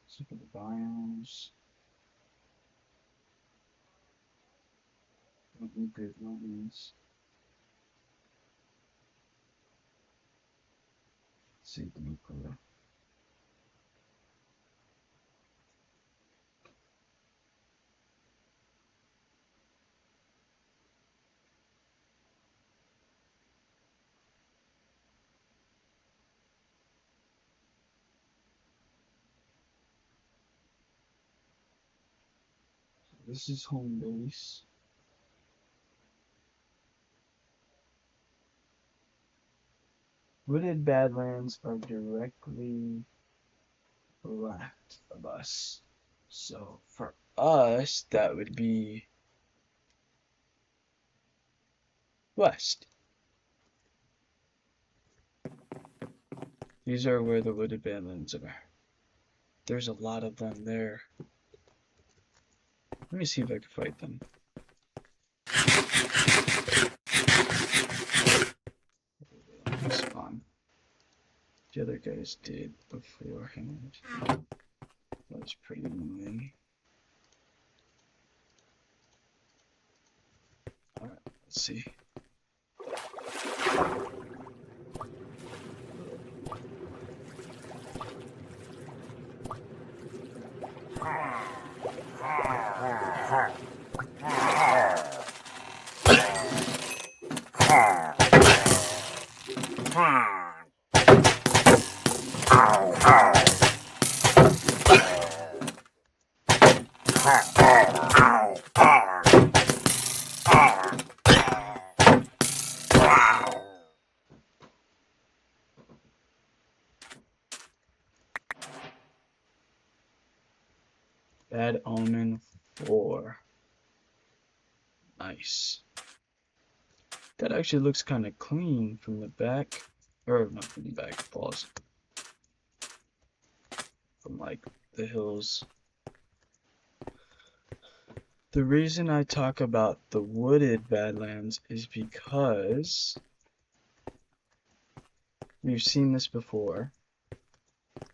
Let's look at the biomes. Don't need good ones. Let's see the nuclear. This is home base. Wooded Badlands are directly left of us. So for us, that would be west. These are where the Wooded Badlands are. There's a lot of them there. Let me see if I can fight them. Spawn. The other guys did beforehand. That's pretty annoying. Alright, let's see. Bad Omen 4. Nice. That actually looks kind of clean from the back. Or not from the back, pause. From like the hills. The reason I talk about the wooded Badlands is because we've seen this before.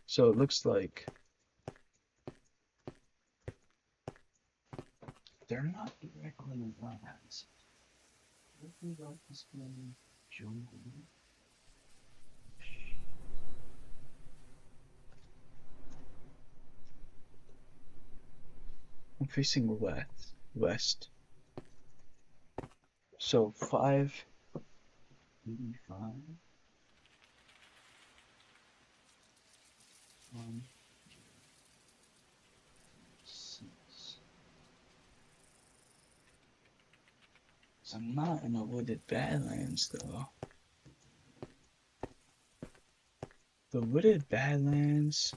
So it looks like they're not directly lands. Would we like to spend jungle? I'm facing west. So 585. 1, 6. I'm not in a wooded badlands though. The wooded badlands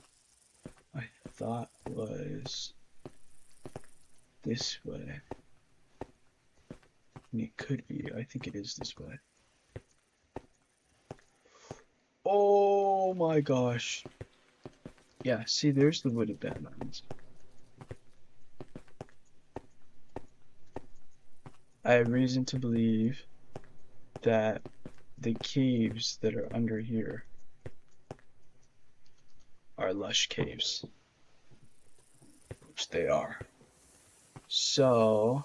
I thought was this way. And it could be. I think it is this way. Oh my gosh. Yeah, see, there's the wooded badlands. I have reason to believe that the caves that are under here are lush caves, which they are. So,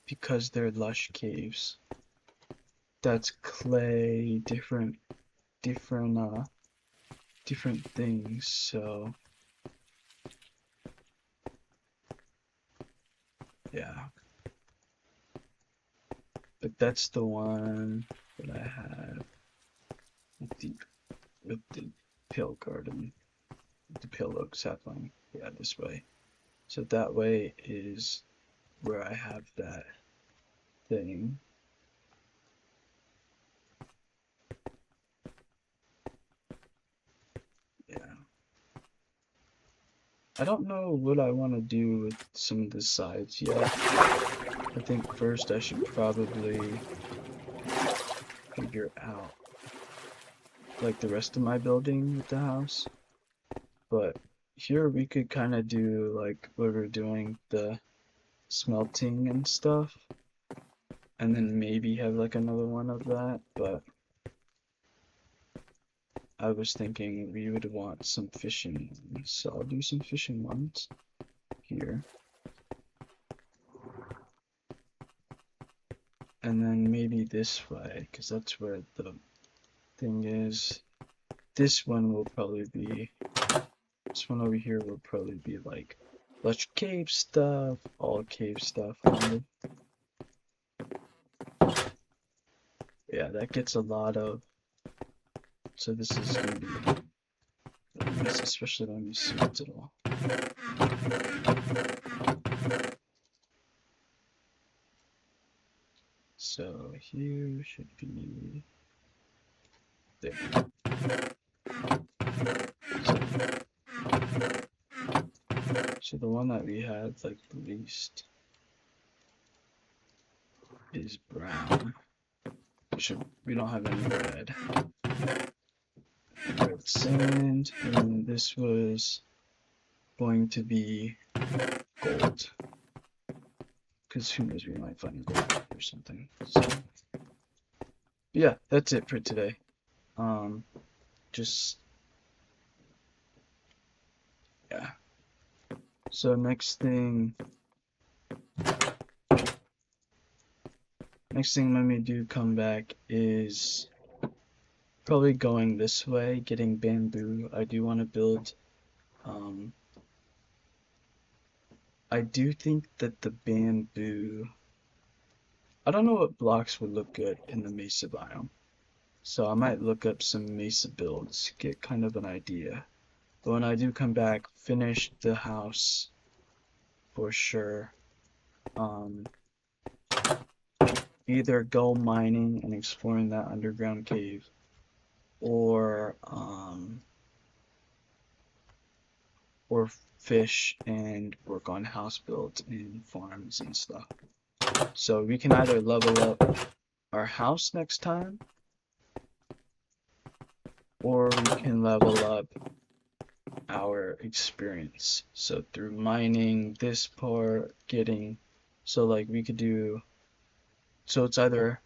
because they're lush caves, that's clay, different things. So, yeah. But that's the one that I have with the pale garden, the pale oak sapling. Yeah, this way. So that way is where I have that thing. Yeah. I don't know what I want to do with some of the sides yet. I think first I should probably figure out like the rest of my building with the house. But here we could kind of do like what we're doing, the smelting and stuff. And then maybe have like another one of that. But I was thinking we would want some fishing ones. So I'll do some fishing ones here. And then maybe this way, because that's where the thing is. This one will probably be, this one over here will probably be like lush cave stuff, all cave stuff. Yeah, that gets a lot of, so this is going to be nice, especially when you smelt it all. So here should be there. So the one that we have like the least is brown. We don't have any red. Red sand, and this was going to be gold. Because who knows, we might find gold or something. So, yeah, that's it for today. Just, yeah. So next thing when we do come back is probably going this way, getting bamboo. I do want to build, I do think that the bamboo, I don't know what blocks would look good in the mesa biome. So I might look up some mesa builds, get kind of an idea. But when I do come back, finish the house for sure. Either go mining and exploring that underground cave, or fish and work on house builds and farms and stuff. So we can either level up our house next time, or we can level up our experience. So through mining this part, getting, so like we could do, so it's either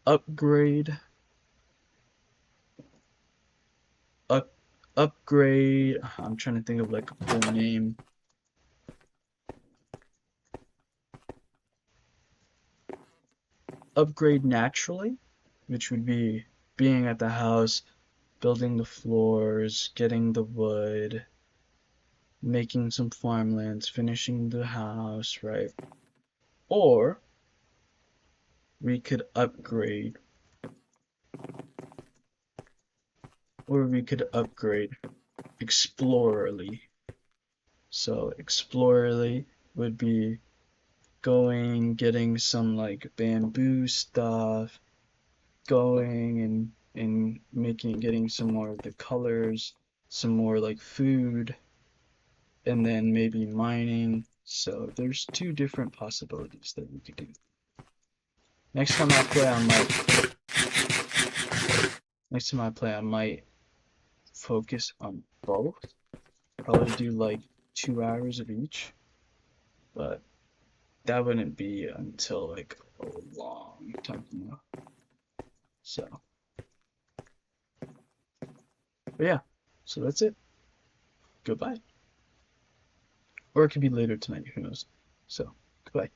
upgrade, upgrade, I'm trying to think of like a full name. Upgrade naturally, which would be being at the house, building the floors, getting the wood, making some farmlands, finishing the house, right? Or we could upgrade, explorerly, So explorerly would be going, getting some like bamboo stuff, going and making getting some more of the colors, some more like food, and then maybe mining. So there's two different possibilities that we could do. Next time I play, I might focus on both. Probably do like 2 hours of each, but that wouldn't be until like a long time. So, but yeah, so that's it. Goodbye. Or it could be later tonight, who knows? So, goodbye.